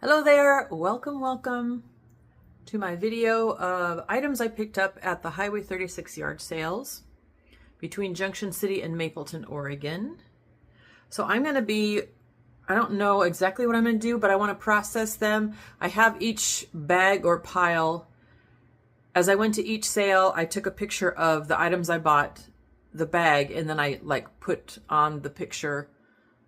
Hello there, welcome to my video of items I picked up at the Highway 36 yard sales between Junction City and Mapleton, Oregon. So I don't know exactly what I'm going to do, but I want to process them. I have each bag or pile. As I went to each sale, I took a picture of the items I bought, the bag, and then I put on the picture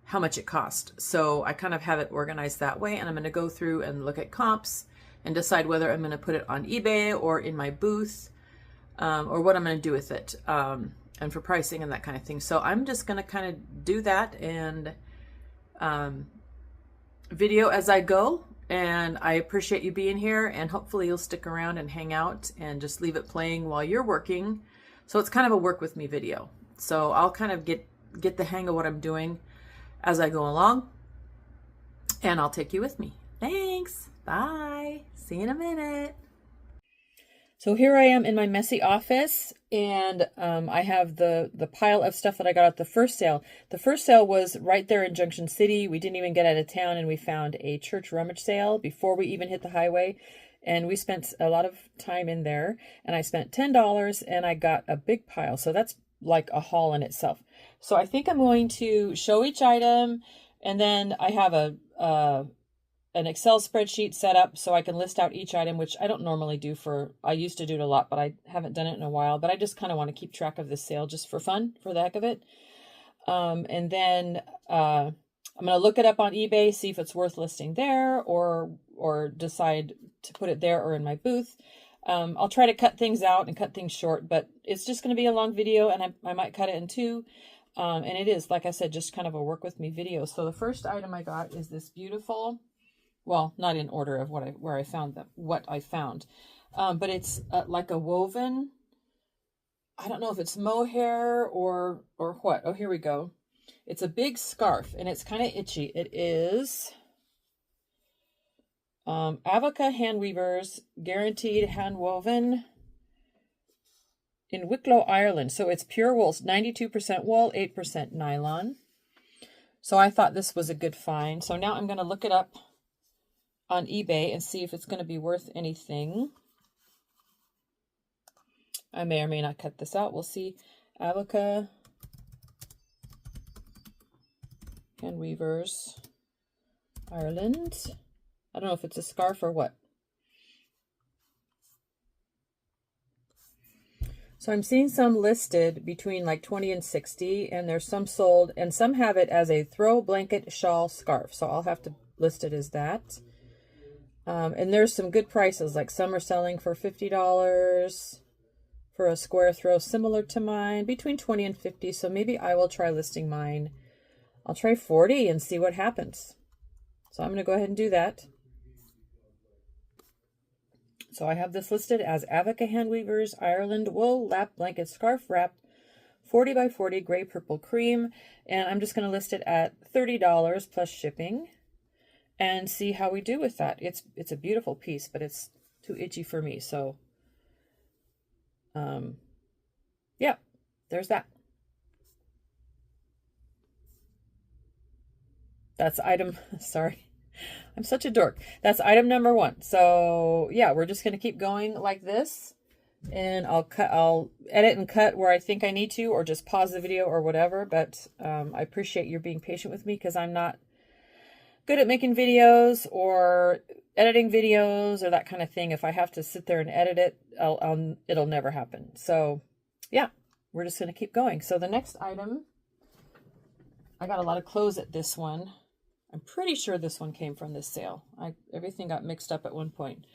how much it cost. So I kind of have it organized that way, and I'm going to go through and look at comps and decide whether I'm going to put it on eBay or in my booth, or what I'm going to do with it, and for pricing and that kind of thing. So I'm just going to kind of do that and video as I go. And I appreciate you being here, and hopefully you'll stick around and hang out and just leave it playing while you're working. So it's kind of a work with me video. So I'll kind of get the hang of what I'm doing as I go along, and I'll take you with me. Thanks. Bye. See you in a minute. So here I am in my messy office, and I have the pile of stuff that I got at the first sale. The first sale was right there in Junction City. We didn't even get out of town, and we found a church rummage sale before we even hit the highway. And we spent a lot of time in there, and I spent $10 and I got a big pile. So that's like a haul in itself. So I think I'm going to show each item, and then I have an Excel spreadsheet set up so I can list out each item, which I don't normally do I used to do it a lot, but I haven't done it in a while. But I just kind of want to keep track of this sale just for fun, for the heck of it. And then I'm going to look it up on eBay, see if it's worth listing there, or decide to put it there or in my booth. I'll try to cut things out and cut things short, but it's just going to be a long video, and I might cut it in two. And it is, like I said, just kind of a work with me video. So the first item I got is this beautiful, well, not in order of what I found, but it's like a woven, I don't know if it's mohair or what. Oh, here we go. It's a big scarf, and it's kind of itchy. It is Avoca Hand Weavers, guaranteed hand woven in Wicklow, Ireland. So it's pure wool, 92% wool, 8% nylon. So I thought this was a good find. So now I'm going to look it up on eBay and see if it's going to be worth anything. I may or may not cut this out. We'll see. Avoca Hand Weavers, Ireland. I don't know if it's a scarf or what. So I'm seeing some listed between like 20 and 60, and there's some sold, and some have it as a throw, blanket, shawl, scarf. So I'll have to list it as that. And there's some good prices, like some are selling for $50 for a square throw similar to mine, between 20 and 50. So maybe I will try listing mine. I'll try 40 and see what happens. So I'm going to go ahead and do that. So I have this listed as Avoca Hand Weavers, Ireland, wool, lap, blanket, scarf, wrap, 40 by 40, gray, purple, cream. And I'm just going to list it at $30 plus shipping and see how we do with that. It's a beautiful piece, but it's too itchy for me. So, yeah, there's that. That's item, sorry. I'm such a dork. That's item number 1. So yeah, we're just going to keep going like this, and I'll edit and cut where I think I need to, or just pause the video or whatever. But I appreciate your being patient with me, because I'm not good at making videos or editing videos or that kind of thing. If I have to sit there and edit it, it'll never happen. So yeah, we're just going to keep going. So the next item, I got a lot of clothes at this one. I'm pretty sure this one came from this sale. Everything got mixed up at one point.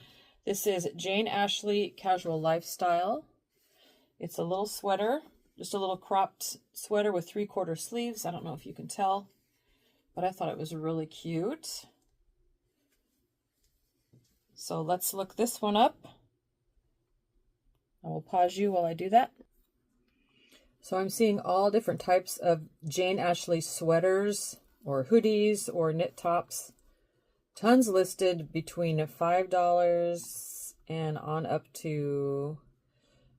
This is Jane Ashley Casual Lifestyle. It's a little sweater, just a little cropped sweater with 3/4 sleeves. I don't know if you can tell, but I thought it was really cute. So let's look this one up. I will pause you while I do that. So I'm seeing all different types of Jane Ashley sweaters, or hoodies, or knit tops. Tons listed between $5 and on up to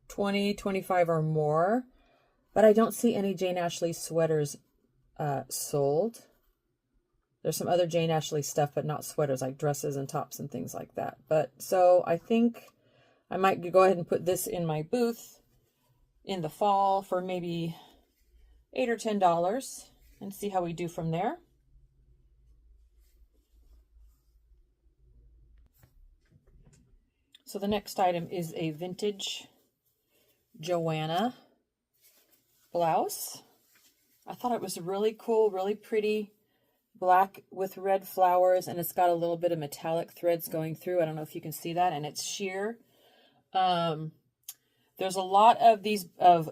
$20, $25 or more. But I don't see any Jane Ashley sweaters sold. There's some other Jane Ashley stuff, but not sweaters, like dresses and tops and things like that. But so I think I might go ahead and put this in my booth in the fall for maybe $8 or $10 and see how we do from there. So the next item is a vintage Joanna blouse. I thought it was really cool, really pretty, black with red flowers, and it's got a little bit of metallic threads going through. I don't know if you can see that, and it's sheer. There's a lot of these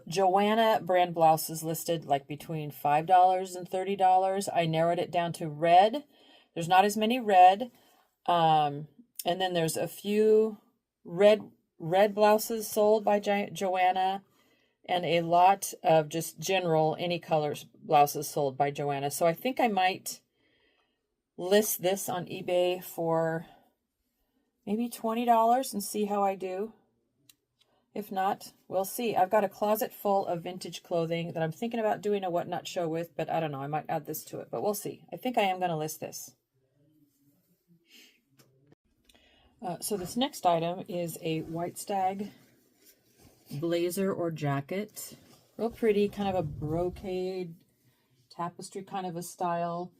Joanna brand blouses listed like between $5 and $30. I narrowed it down to red. There's not as many red. And then there's a few red blouses sold by Joanna, and a lot of just general any colors blouses sold by Joanna. So I think I might list this on eBay for maybe $20 and see how I do. If not, we'll see. I've got a closet full of vintage clothing that I'm thinking about doing a what not show with, but I don't know. I might add this to it, but we'll see. I think I am going to list this. So this next item is a White Stag blazer or jacket. Real pretty, kind of a brocade tapestry kind of a style.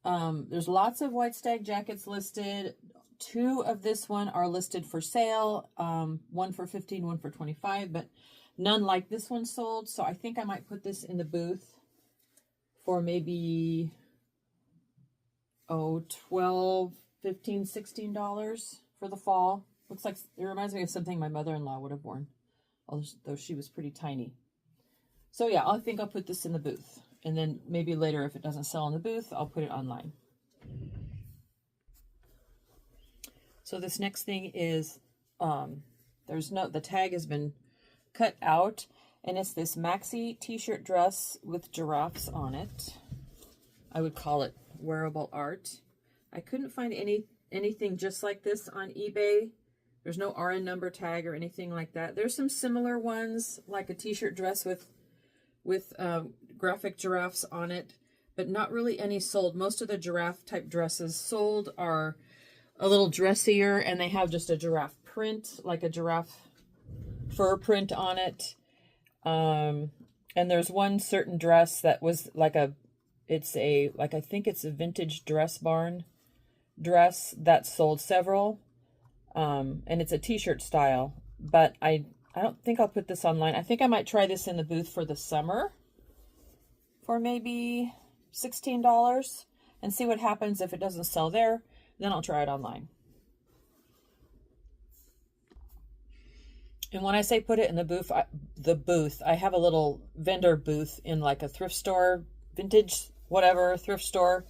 There's lots of White Stag jackets listed. 2 of this one are listed for sale. One for $15, one for $25, but none like this one sold. So I think I might put this in the booth for maybe, $12, $15, $16 for the fall. Looks like it reminds me of something my mother-in-law would have worn, although she was pretty tiny. So yeah, I think I'll put this in the booth. And then maybe later, if it doesn't sell in the booth, I'll put it online. So this next thing is, the tag has been cut out, and it's this maxi t-shirt dress with giraffes on it. I would call it wearable art. I couldn't find anything just like this on eBay. There's no RN number tag or anything like that. There's some similar ones, like a t-shirt dress with graphic giraffes on it, but not really any sold. Most of the giraffe type dresses sold are a little dressier, and they have just a giraffe print, like a giraffe fur print on it. And there's one certain dress that was like I think it's a vintage dress barn dress that sold several. And it's a t-shirt style, but I don't think I'll put this online. I think I might try this in the booth for the summer for maybe $16 and see what happens. If it doesn't sell there, then I'll try it online. And when I say put it in the booth, I have a little vendor booth in like a thrift store, vintage, whatever, thrift store.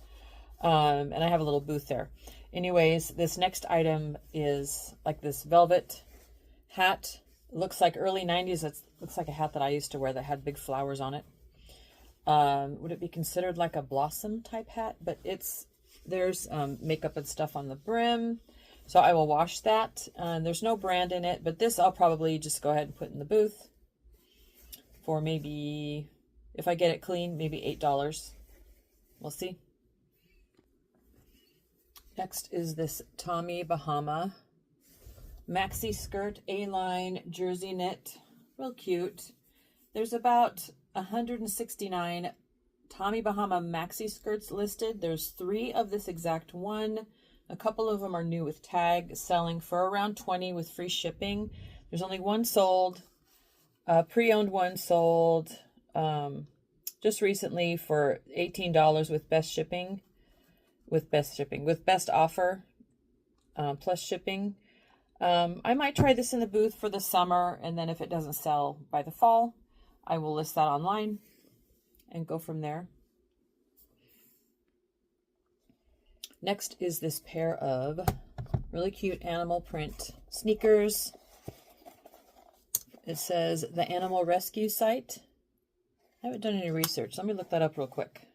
And I have a little booth there. Anyways, this next item is like this velvet hat. It looks like early 90s. It looks like a hat that I used to wear that had big flowers on it. Would it be considered like a blossom type hat? But there's makeup and stuff on the brim. So I will wash that. There's no brand in it, but this I'll probably just go ahead and put in the booth for maybe, if I get it clean, maybe $8. We'll see. Next is this Tommy Bahama maxi skirt, A-line, jersey knit, real cute. There's about 169 Tommy Bahama maxi skirts listed. There's 3 of this exact one. A couple of them are new with tag, selling for around $20 with free shipping. There's only one sold, pre-owned one sold just recently for $18 with best shipping. With best offer plus shipping. I might try this in the booth for the summer, and then if it doesn't sell by the fall, I will list that online and go from there. Next is this pair of really cute animal print sneakers. It says the Animal Rescue Site. I haven't done any research. Let me look that up real quick.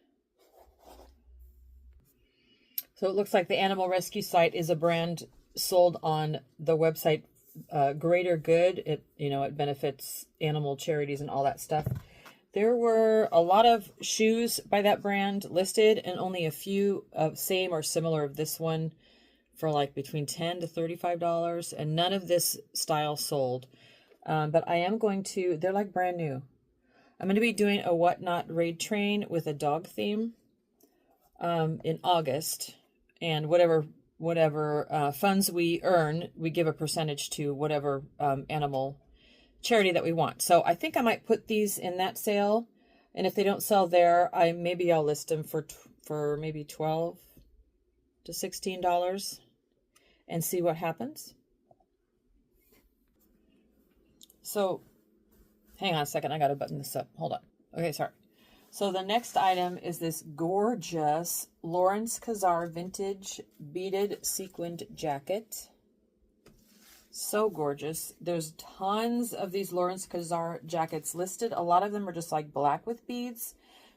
So it looks like the Animal Rescue Site is a brand sold on the website Greater Good. It benefits animal charities and all that stuff. There were a lot of shoes by that brand listed and only a few of same or similar of this one for like between $10 to $35, and none of this style sold. But I am going to, they're like brand new. I'm going to be doing a Whatnot raid train with a dog theme in August, and whatever funds we earn, we give a percentage to whatever animal charity that we want. So I think I might put these in that sale, and if they don't sell there, maybe I'll list them for maybe $12 to $16 and see what happens. So hang on a second, I gotta button this up. Hold on. Okay, sorry. So the next item is this gorgeous Lawrence Kazar vintage beaded sequined jacket. So gorgeous. There's tons of these Lawrence Kazar jackets listed. A lot of them are just like black with beads,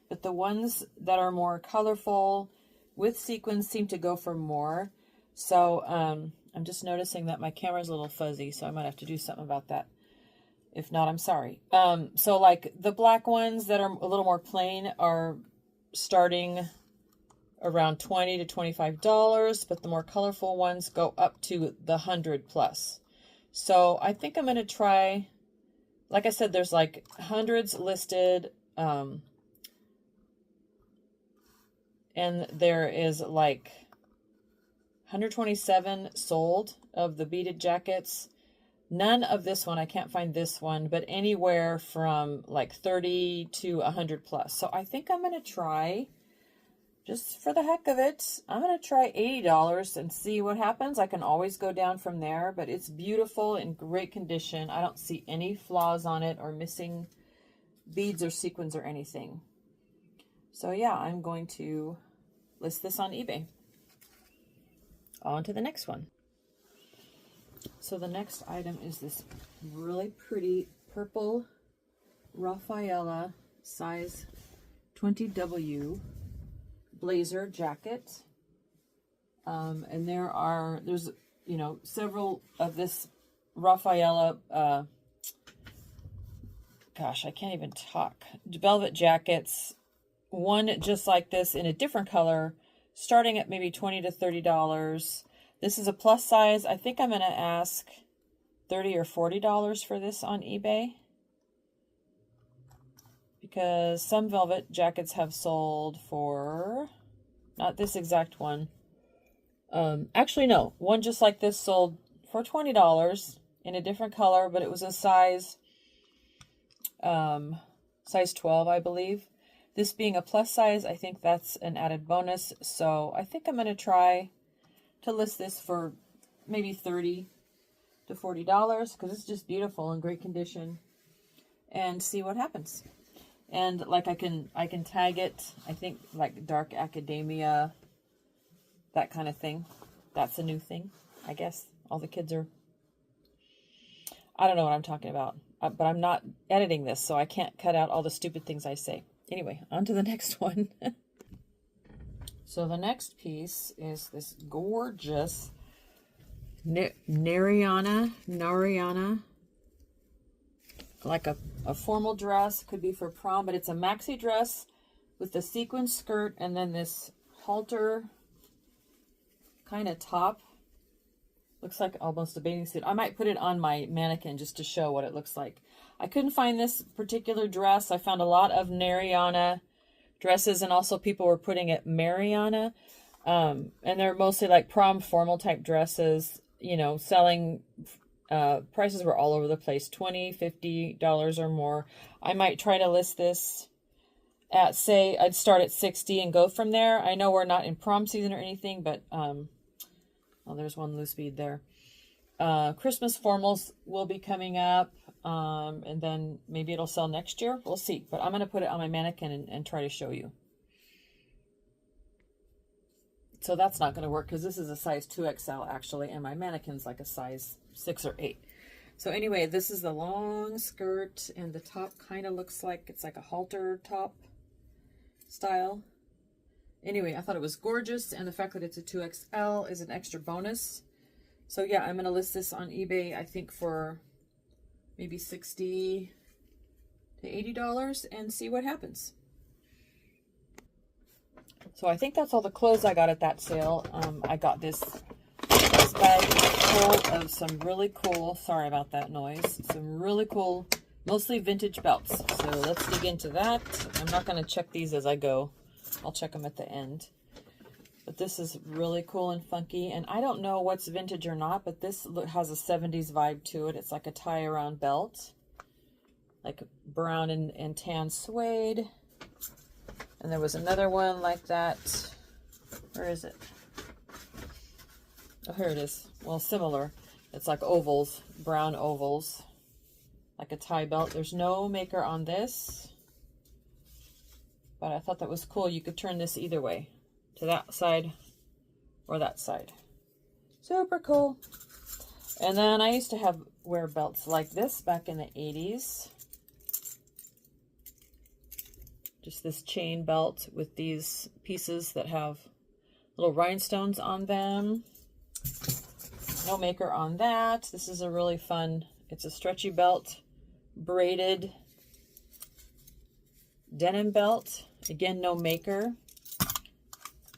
but the ones that are more colorful with sequins seem to go for more. So I'm just noticing that my camera's a little fuzzy, so I might have to do something about that. If not, I'm sorry. So like the black ones that are a little more plain are starting around $20 to $25, but the more colorful ones go up to the 100 plus. So I think I'm going to try, like I said, there's like hundreds listed, and there is like 127 sold of the beaded jackets. None of this one, I can't find this one, but anywhere from like 30 to 100 plus. So I think I'm going to try, just for the heck of it, I'm going to try $80 and see what happens. I can always go down from there, but it's beautiful, in great condition. I don't see any flaws on it or missing beads or sequins or anything. So yeah, I'm going to list this on eBay. On to the next one. So the next item is this really pretty purple Rafaela size 20W blazer jacket. And there's, you know, several of this Rafaela, gosh, I can't even talk, velvet jackets. One just like this in a different color, starting at maybe $20 to $30. This is a plus size. I think I'm going to ask $30 or $40 for this on eBay, because some velvet jackets have sold for, not this exact one. Actually, no. One just like this sold for $20 in a different color, but it was a size 12, I believe. This being a plus size, I think that's an added bonus. So I think I'm going to try to list this for maybe $30 to $40, because it's just beautiful in great condition, and see what happens. And like I can tag it, I think like dark academia, that kind of thing. That's a new thing, I guess. All the kids are, I don't know what I'm talking about, but I'm not editing this, so I can't cut out all the stupid things I say. Anyway, on to the next one. So the next piece is this gorgeous Nariana, like a formal dress. Could be for prom, but it's a maxi dress with the sequin skirt and then this halter kind of top. Looks like almost a bathing suit. I might put it on my mannequin just to show what it looks like. I couldn't find this particular dress. I found a lot of Nariana dresses, and also people were putting it Mariana. And they're mostly like prom formal type dresses, you know, selling, prices were all over the place, $20, $50 or more. I might try to list this at, say, I'd start at $60 and go from there. I know we're not in prom season or anything, but, well, there's one loose bead there. Christmas formals will be coming up, and then maybe it'll sell next year. We'll see, but I'm going to put it on my mannequin and try to show you. So that's not going to work because this is a size 2XL actually, and my mannequin's like a size 6 or 8. So anyway, this is the long skirt, and the top kind of looks like it's like a halter top style. Anyway, I thought it was gorgeous, and the fact that it's a 2XL is an extra bonus. So yeah, I'm going to list this on eBay, I think for maybe $60 to $80 and see what happens. So I think that's all the clothes I got at that sale. I got this bag full of some really cool, sorry about that noise, some really cool, mostly vintage belts. So let's dig into that. I'm not going to check these as I go. I'll check them at the end. But this is really cool and funky. And I don't know what's vintage or not, but this has a 70s vibe to it. It's like a tie-around belt. Like brown and tan suede. And there was another one like that. Where is it? Oh, here it is. Well, similar. It's like ovals, brown ovals. Like a tie belt. There's no maker on this. But I thought that was cool. You could turn this either way. To that side or that side. Super cool. And then I used to wear belts like this back in the 80s. Just this chain belt with these pieces that have little rhinestones on them. No maker on that. This is a really fun, it's a stretchy belt, braided denim belt. Again, no maker.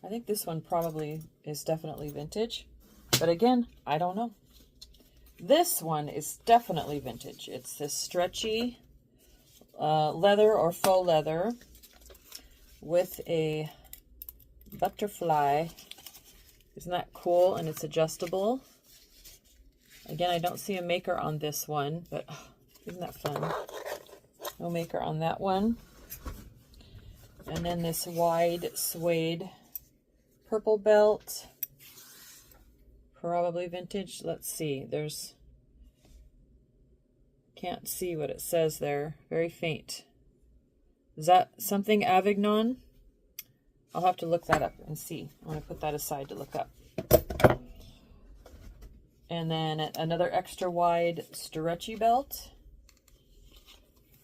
I think this one probably is definitely vintage. But again, I don't know. This one is definitely vintage. It's this stretchy leather or faux leather with a butterfly. Isn't that cool? And it's adjustable. Again, I don't see a maker on this one, but oh, isn't that fun? No maker on that one. And then this wide suede purple belt. Probably vintage. Let's see. Can't see what it says there. Very faint. Is that something Avignon? I'll have to look that up and see. I'm going to put that aside to look up. And then another extra wide stretchy belt.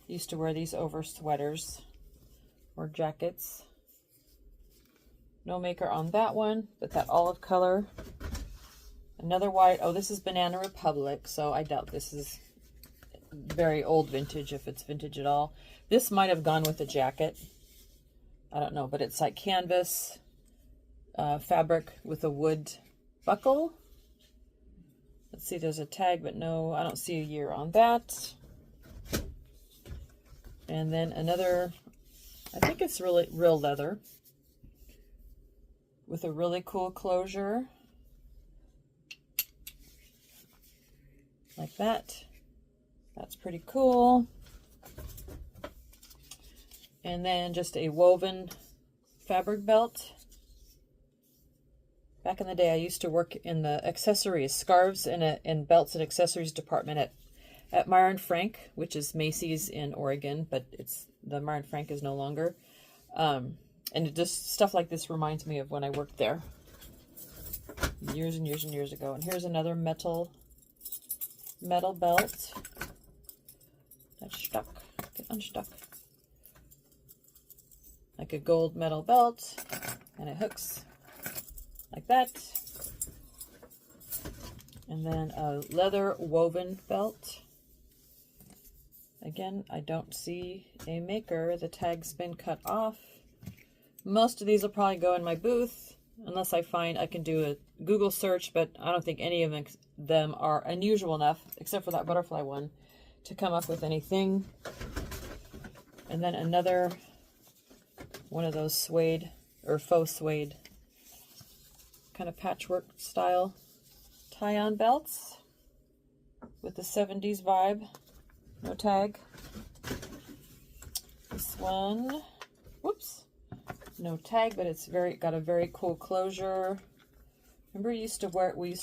Used to wear these over sweaters or jackets. No maker on that one, but that olive color. Another wide, oh, this is Banana Republic, so I doubt this is very old vintage, if it's vintage at all. This might have gone with a jacket. I don't know, but it's like canvas fabric with a wood buckle. Let's see, there's a tag, but no, I don't see a year on that. And then another, I think it's really real leather with a really cool closure. Like that. That's pretty cool. And then just a woven fabric belt. Back in the day, I used to work in the accessories, scarves and belts and accessories department at Meyer and Frank, which is Macy's in Oregon, but the Meyer and Frank is no longer. And it just stuff like this reminds me of when I worked there years and years and years ago. And here's another metal belt that's stuck. Get unstuck. Like a gold metal belt, and it hooks like that. And then a leather woven belt. Again, I don't see a maker. The tag's been cut off. Most of these will probably go in my booth, unless I find I can do a Google search, but I don't think any of them are unusual enough, except for that butterfly one, to come up with anything. And then another one of those suede or faux suede kind of patchwork style tie-on belts with the 70s vibe. No tag. This one, whoops, no tag, but it's got a very cool closure. Remember we used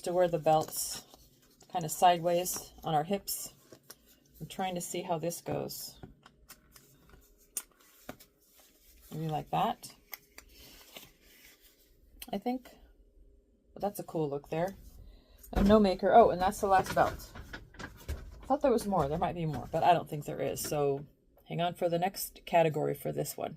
to wear the belts kind of sideways on our hips. I'm trying to see how this goes. Maybe like that, I think. But that's a cool look there. And no maker. Oh, and that's the last belt. I thought there was more. There might be more, but I don't think there is. So hang on for the next category for this one.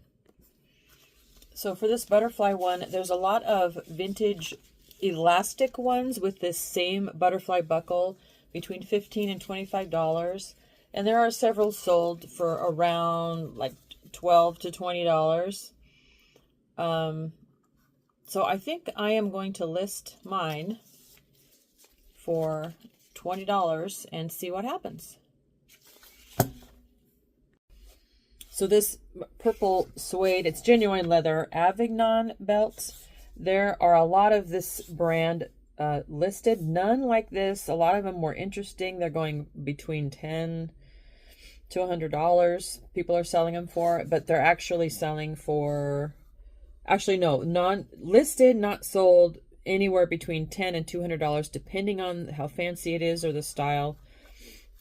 So for this butterfly one, there's a lot of vintage elastic ones with this same butterfly buckle between $15 and $25. And there are several sold for around like $12 to $20. So I think I am going to list mine for $20 and see what happens. So this purple suede, it's genuine leather Avignon belts. There are a lot of this brand listed. None like this. A lot of them were interesting. They're going between $10 to $100. People are selling them for, but they're actually selling for, actually no, non-listed, not sold, anywhere between $10 and $200, depending on how fancy it is or the style.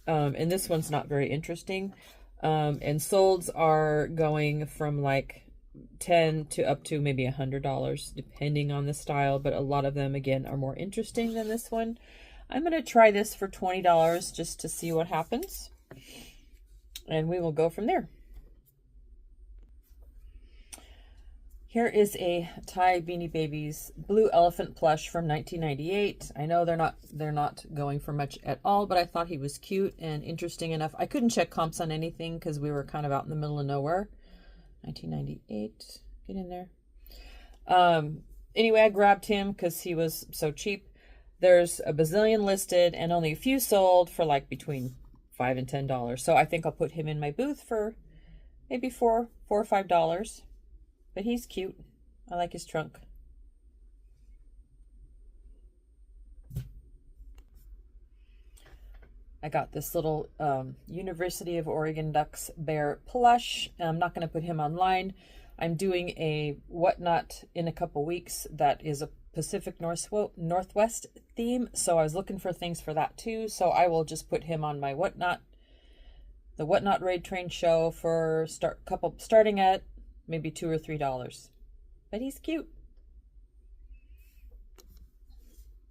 And this one's not very interesting. And solds are going from like $10 to up to maybe $100, depending on the style. But a lot of them, again, are more interesting than this one. I'm going to try this for $20 just to see what happens. And we will go from there. Here is a Thai Beanie Babies Blue Elephant plush from 1998. I know they're not going for much at all, but I thought he was cute and interesting enough. I couldn't check comps on anything because we were kind of out in the middle of nowhere. 1998. Get in there. Anyway, I grabbed him because he was so cheap. There's a bazillion listed and only a few sold for like between $5 and $10. So I think I'll put him in my booth for maybe $4 or $5. But he's cute. I like his trunk. I got this little University of Oregon Ducks bear plush. I'm not going to put him online. I'm doing a Whatnot in a couple weeks that is a Pacific Northwest theme. So I was looking for things for that too. So I will just put him on my Whatnot, the Whatnot Raid Train show for starting at maybe $2 or $3. But he's cute.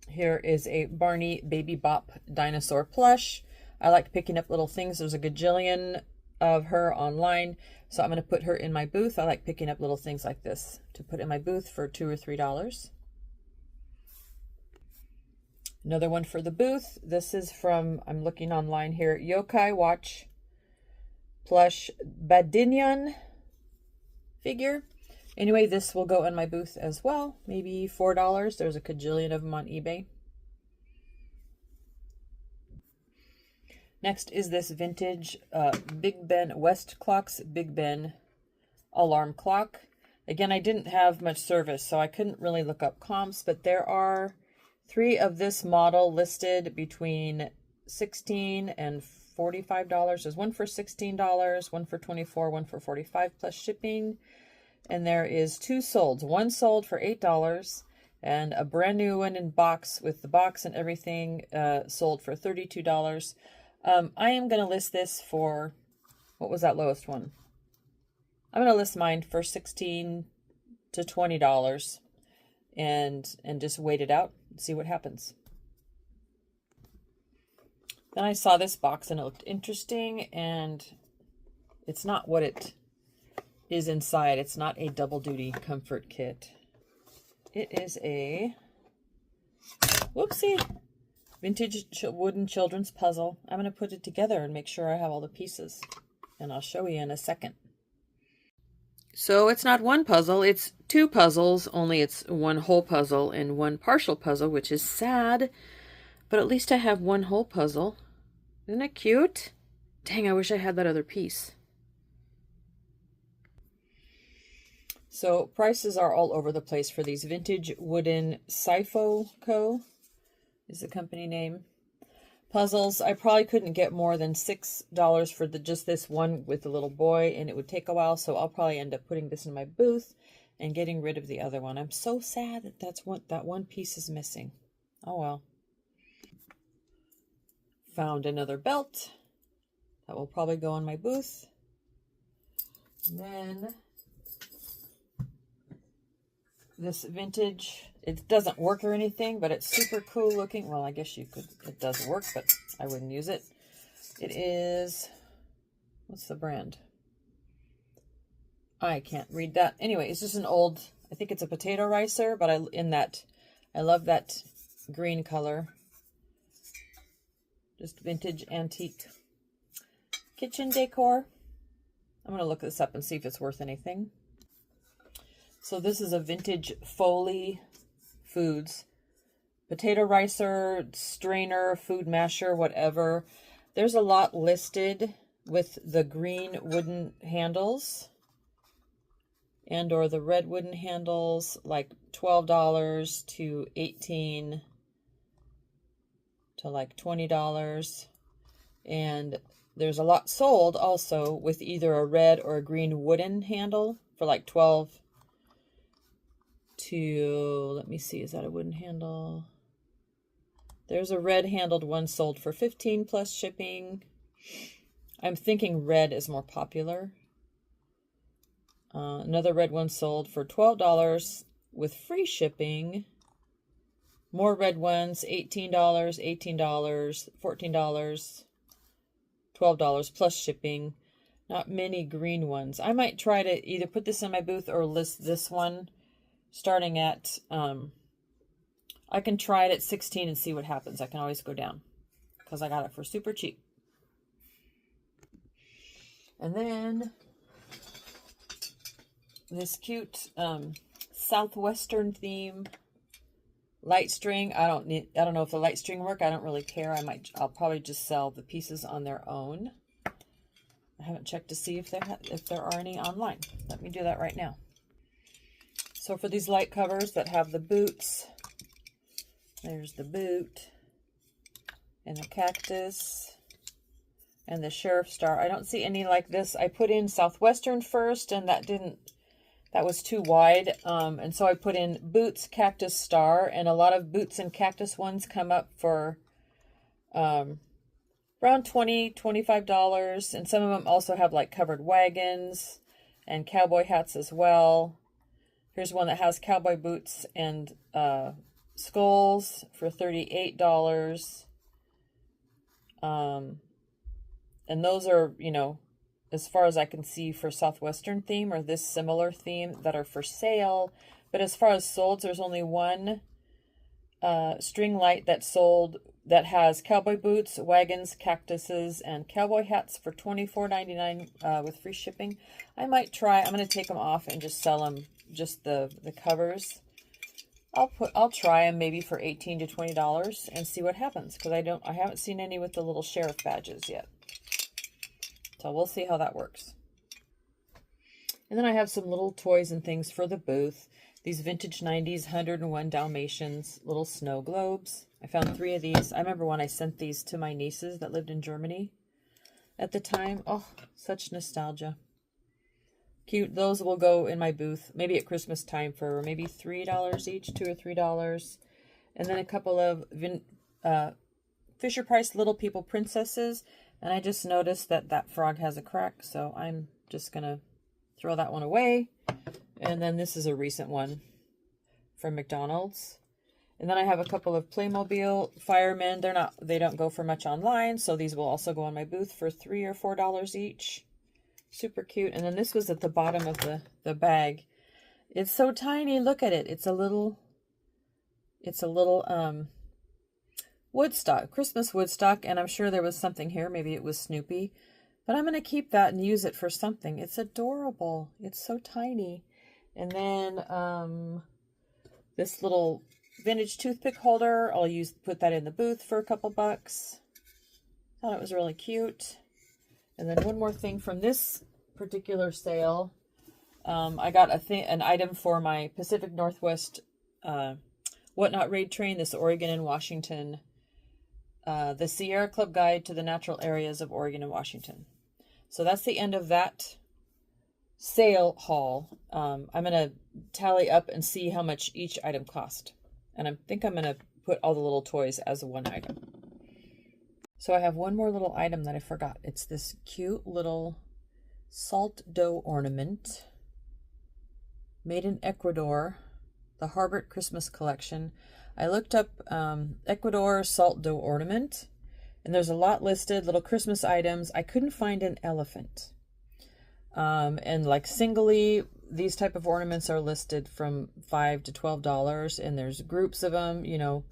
Here is a Barney Baby Bop dinosaur plush. I like picking up little things. There's a gajillion of her online, so I'm going to put her in my booth. I like picking up little things like this to put in my booth for $2 or $3. Another one for the booth. This is from, I'm looking online here, Yokai Watch plush Badinian figure. Anyway, this will go in my booth as well. Maybe $4. There's a cajillion of them on eBay. Next is this vintage Big Ben West Clocks Big Ben alarm clock. Again, I didn't have much service, so I couldn't really look up comps, but there are 3 of this model listed between $16 and $45. There's one for $16, one for $24, one for $45 plus shipping. And there is 2 sold. One sold for $8 and a brand new one in box with the box and everything sold for $32. I am going to list this for, what was that lowest one? I'm going to list mine for $16 to $20 and just wait it out and see what happens. Then I saw this box and it looked interesting, and it's not what it is inside. It's not a double duty comfort kit. It is a, whoopsie, vintage wooden children's puzzle. I'm going to put it together and make sure I have all the pieces, and I'll show you in a second. So it's not one puzzle, it's 2 puzzles, only it's one whole puzzle and one partial puzzle, which is sad, but at least I have one whole puzzle. Isn't it cute? Dang, I wish I had that other piece. So prices are all over the place for these vintage wooden Sifo Co. is the company name. Puzzles, I probably couldn't get more than $6 for just this one with the little boy, and it would take a while, so I'll probably end up putting this in my booth and getting rid of the other one. I'm so sad that that one piece is missing. Oh well. Found another belt that will probably go in my booth. And then this vintage, it doesn't work or anything, but it's super cool looking. Well, I guess you could, it does work, but I wouldn't use it. It is, what's the brand? I can't read that. Anyway, it's just an old, I think it's a potato ricer, but I love that green color. Just vintage antique. kitchen decor. I'm going to look this up and see if it's worth anything. So this is a vintage Foley Foods potato ricer, strainer, food masher, whatever. There's a lot listed with the green wooden handles and or the red wooden handles, like $12 to $18 to like $20. And there's a lot sold also with either a red or a green wooden handle for like 12 to, let me see, is that a wooden handle? There's a red handled one sold for 15 plus shipping. I'm thinking red is more popular. Another red one sold for $12 with free shipping. More red ones, $18, $18, $14, $12 plus shipping. Not many green ones. I might try to either put this in my booth or list this one starting at, I can try it at 16 and see what happens. I can always go down because I got it for super cheap. And then this cute southwestern theme light string. I don't know if the light string work. I don't really care. I'll probably just sell the pieces on their own. I haven't checked to see if there are any online. Let me do that right now. So for these light covers that have the boots, there's the boot and the cactus and the sheriff star. I don't see any like this. I put in southwestern first and that was too wide. And so I put in boots, cactus, star, and a lot of boots and cactus ones come up for around $20, $25. And some of them also have like covered wagons and cowboy hats as well. Here's one that has cowboy boots and skulls for $38. And those are, you know, as far as I can see for Southwestern theme or this similar theme that are for sale. But as far as sold, there's only one string light that sold that has cowboy boots, wagons, cactuses, and cowboy hats for $24.99 with free shipping. I might try. I'm going to take them off and just sell them, just the covers. I'll try them maybe for $18 to $20 and see what happens, because I haven't seen any with the little sheriff badges yet. So we'll see how that works. And then I have some little toys and things for the booth. These vintage 90s 101 Dalmatians little snow globes. I found 3 of these. I remember when I sent these to my nieces that lived in Germany at the time. Oh, such nostalgia. Cute. Those will go in my booth maybe at Christmas time for maybe $3 each, $2 or $3. And then a couple of Fisher-Price Little People Princesses. And I just noticed that frog has a crack, so I'm just going to throw that one away. And then this is a recent one from McDonald's. And then I have a couple of Playmobil firemen. They don't go for much online, so these will also go on my booth for $3 or $4 each. Super cute. And then this was at the bottom of the bag. It's so tiny. Look at it. It's a little Woodstock, Christmas Woodstock, and I'm sure there was something here. Maybe it was Snoopy. But I'm going to keep that and use it for something. It's adorable. It's so tiny. And then this little vintage toothpick holder, I'll put that in the booth for a couple bucks. Thought it was really cute. And then one more thing from this particular sale. I got an item for my Pacific Northwest Whatnot Raid train, this Oregon and Washington. The Sierra Club Guide to the Natural Areas of Oregon and Washington. So that's the end of that sale haul. I'm going to tally up and see how much each item cost. And I think I'm going to put all the little toys as one item. So I have one more little item that I forgot. It's this cute little salt dough ornament made in Ecuador, the Harbert Christmas Collection. I looked up Ecuador salt dough ornament, and there's a lot listed, little Christmas items. I couldn't find an elephant. And like singly, these type of ornaments are listed from $5 to $12, and there's groups of them, you know,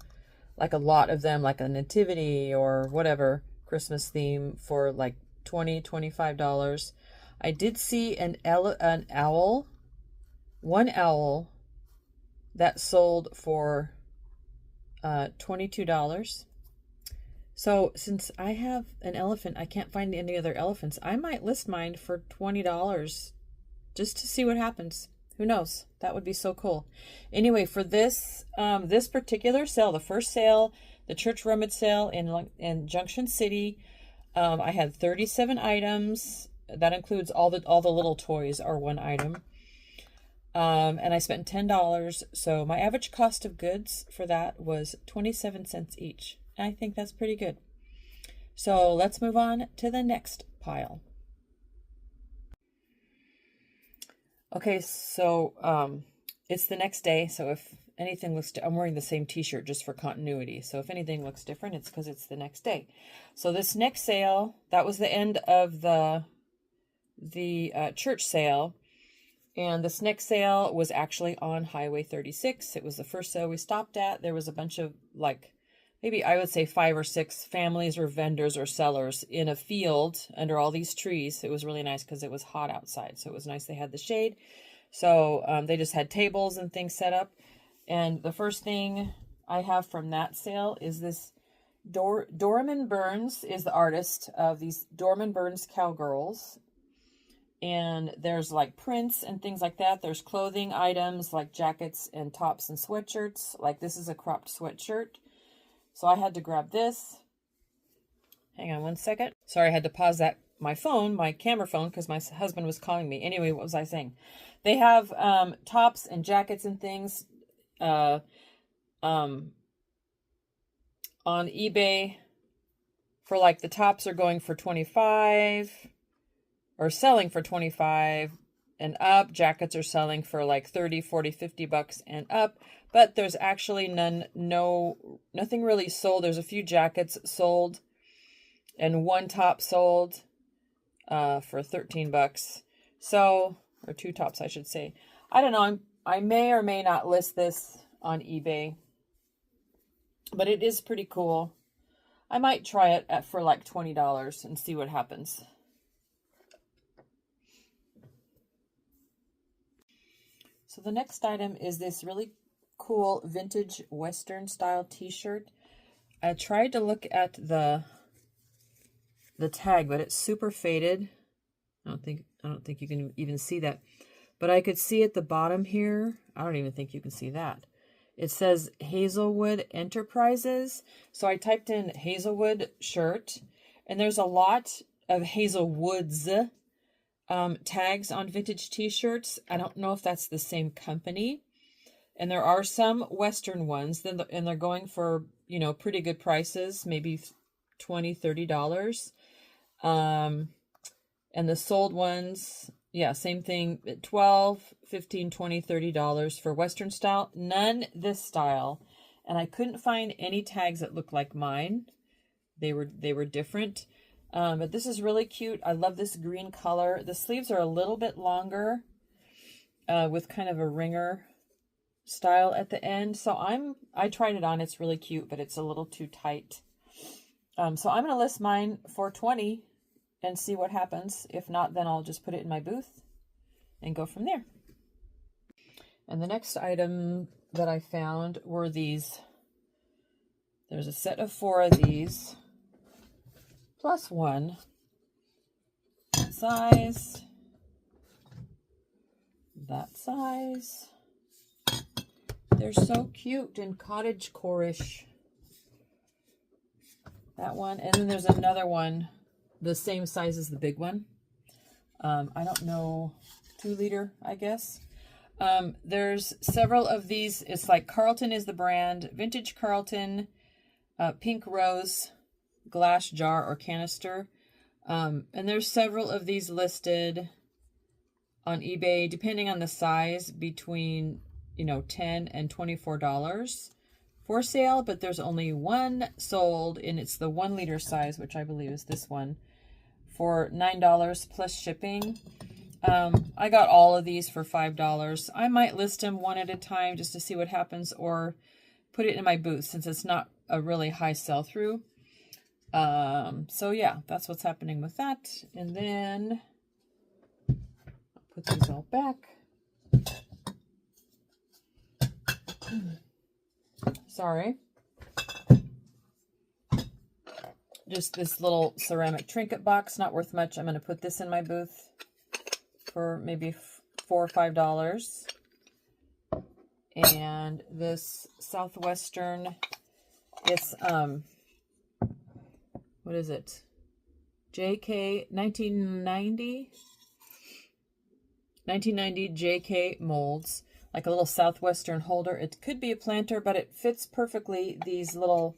like a lot of them, like a nativity or whatever Christmas theme for like $20, $25. I did see an owl, one owl that sold for $22. So since I have an elephant, I can't find any other elephants. I might list mine for $20 just to see what happens. Who knows? That would be so cool. Anyway, for this this particular sale, the first sale, the church rummage sale in Junction City, I had 37 items. That includes all the little toys are one item. And I spent $10. So my average cost of goods for that was 27 cents each. I think that's pretty good. So let's move on to the next pile. Okay, so it's the next day. So if anything looks, I'm wearing the same t-shirt just for continuity. So if anything looks different, it's because it's the next day. So this next sale, that was the end of the church sale. And this next sale was actually on Highway 36. It was the first sale we stopped at. There was a bunch of, like, maybe I would say 5 or 6 families or vendors or sellers in a field under all these trees. It was really nice because it was hot outside. So it was nice they had the shade. So they just had tables and things set up. And the first thing I have from that sale is this Dorman Burns is the artist of these Dorman Burns cowgirls. And there's like prints and things like that. There's clothing items like jackets and tops and sweatshirts. Like this is a cropped sweatshirt. So I had to grab this. Hang on one second. Sorry, I had to pause my phone, my camera phone, because my husband was calling me. Anyway, what was I saying? They have tops and jackets and things on eBay for, like, the tops are going for $25 or selling for $25 and up. Jackets are selling for like $30, $40, $50 and up. But there's actually nothing really sold. There's a few jackets sold and one top sold for $13. So, or 2 tops, I should say. I don't know. I may or may not list this on eBay, but it is pretty cool. I might try it for like $20 and see what happens. So the next item is this really cool vintage Western style t-shirt. I tried to look at the tag, but it's super faded. I don't think you can even see that. But I could see at the bottom here, I don't even think you can see that. It says Hazelwood Enterprises. So I typed in Hazelwood shirt, and there's a lot of Hazelwoods tags on vintage t-shirts. I don't know if that's the same company. And there are some Western ones, and they're going for, you know, pretty good prices, maybe $20, $30. And the sold ones, yeah, same thing, $12, $15, $20, $30 for Western style. None this style. And I couldn't find any tags that looked like mine. They were different. But this is really cute. I love this green color. The sleeves are a little bit longer with kind of a ringer style at the end. So I tried it on. It's really cute, but it's a little too tight. So I'm going to list mine for $20 and see what happens. If not, then I'll just put it in my booth and go from there. And the next item that I found were these. There's a set of 4 of these, plus one. That size. That size. They're so cute and cottagecore-ish. That one. And then there's another one, the same size as the big one. I don't know, 2-liter, I guess. There's several of these. It's like Carlton is the brand. Vintage Carlton, Pink Rose, glass jar or canister. And there's several of these listed on eBay, depending on the size, between, you know, $10 and $24 for sale, but there's only one sold, and it's the 1-liter size, which I believe is this one, for $9 plus shipping. I got all of these for $5. I might list them one at a time just to see what happens, or put it in my booth since it's not a really high sell-through. So yeah, that's what's happening with that. And then I'll put these all back. Sorry. Just this little ceramic trinket box, not worth much. I'm going to put this in my booth for maybe $4 or $5. And this Southwestern, it's what is it? JK 1990 JK molds, like a little Southwestern holder. It could be a planter, but it fits perfectly these little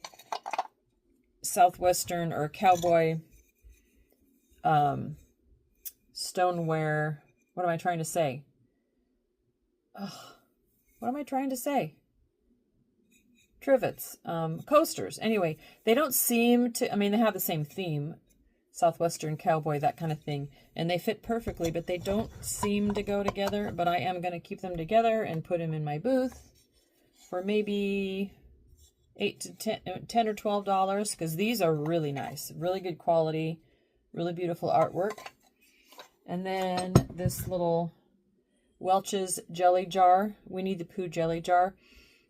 Southwestern or cowboy stoneware. What am I trying to say? What am I trying to say? Trivets, coasters. Anyway, they don't seem to, I mean, they have the same theme, Southwestern cowboy, that kind of thing, and they fit perfectly, but they don't seem to go together. But I am going to keep them together and put them in my booth for maybe $8 to $10 or $12, because these are really nice, really good quality, really beautiful artwork. And then this little Welch's jelly jar, Winnie the Pooh jelly jar.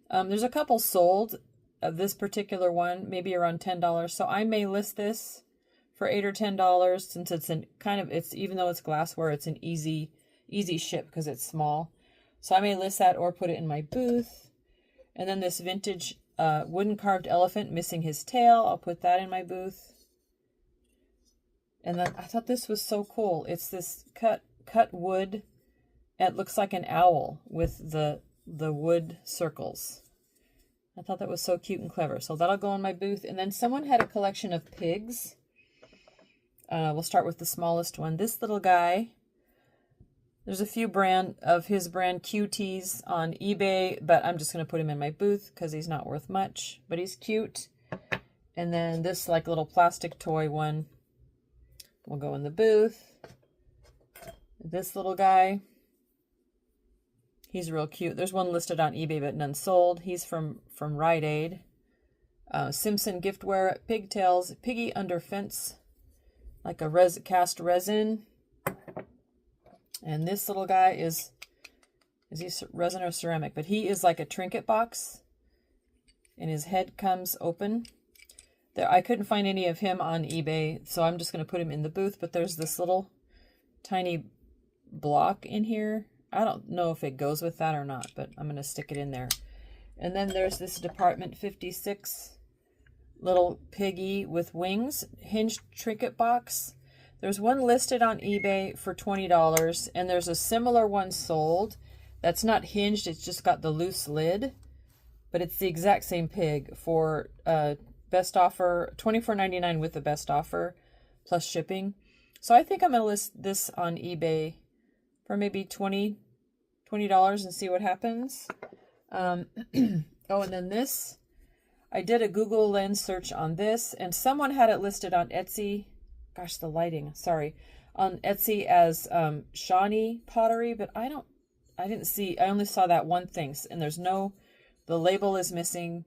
There's a couple sold of this particular one, maybe around $10. So I may list this for $8 or $10, since it's an it's, even though it's glassware, it's an easy ship because it's small. So I may list that or put it in my booth. And then this vintage wooden carved elephant missing his tail, I'll put that in my booth. And then I thought this was so cool. It's this cut wood. It looks like an owl with the wood circles. I thought that was so cute and clever. So that'll go in my booth. And then someone had a collection of pigs. We'll start with the smallest one. This little guy. There's a few of his brand QTs on eBay, but I'm just going to put him in my booth because he's not worth much, but he's cute. And then this like little plastic toy one will go in the booth. This little guy. He's real cute. There's one listed on eBay, but none sold. He's from Rite Aid. Simpson giftware, pigtails, piggy under fence, like a cast resin. And this little guy is he resin or ceramic? But he is like a trinket box, and his head comes open. There, I couldn't find any of him on eBay, so I'm just going to put him in the booth. But there's this little tiny block in here. I don't know if it goes with that or not, but I'm going to stick it in there. And then there's this Department 56 little piggy with wings, hinged trinket box. There's one listed on eBay for $20, and there's a similar one sold that's not hinged. It's just got the loose lid, but it's the exact same pig for best offer, $24.99 with the best offer plus shipping. So I think I'm going to list this on eBay for maybe $20 and see what happens. Oh, and then this, I did a Google Lens search on this, and someone had it listed on Etsy. Gosh, the lighting, sorry. On Etsy as Shawnee pottery, but I only saw that one thing, and the label is missing.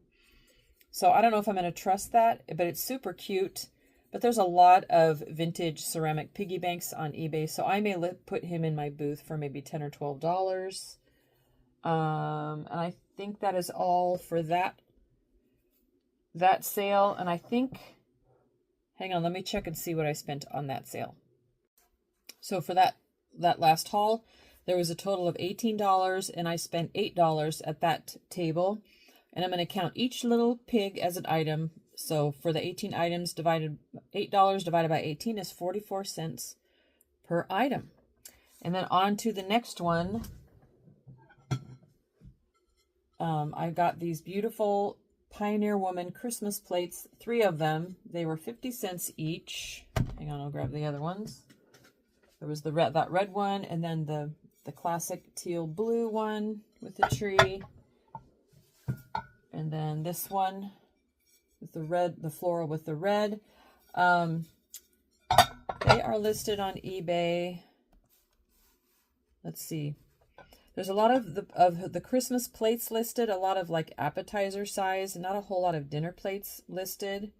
So I don't know if I'm going to trust that, but it's super cute. But there's a lot of vintage ceramic piggy banks on eBay, so I may put him in my booth for maybe $10 or $12. And I think that is all for that sale. And I think, hang on, let me check and see what I spent on that sale. So for that last haul, there was a total of $18, and I spent $8 at that table. And I'm going to count each little pig as an item. So for the 18 items, $8 divided by 18 is 44 cents per item. And then on to the next one. I got these beautiful Pioneer Woman Christmas plates, 3 of them. They were 50 cents each. Hang on, I'll grab the other ones. There was that red one, and then the classic teal blue one with the tree. And then this one with the red, the floral with the red. They are listed on eBay. Let's see. There's a lot of the Christmas plates listed, a lot of like appetizer size, not a whole lot of dinner plates listed.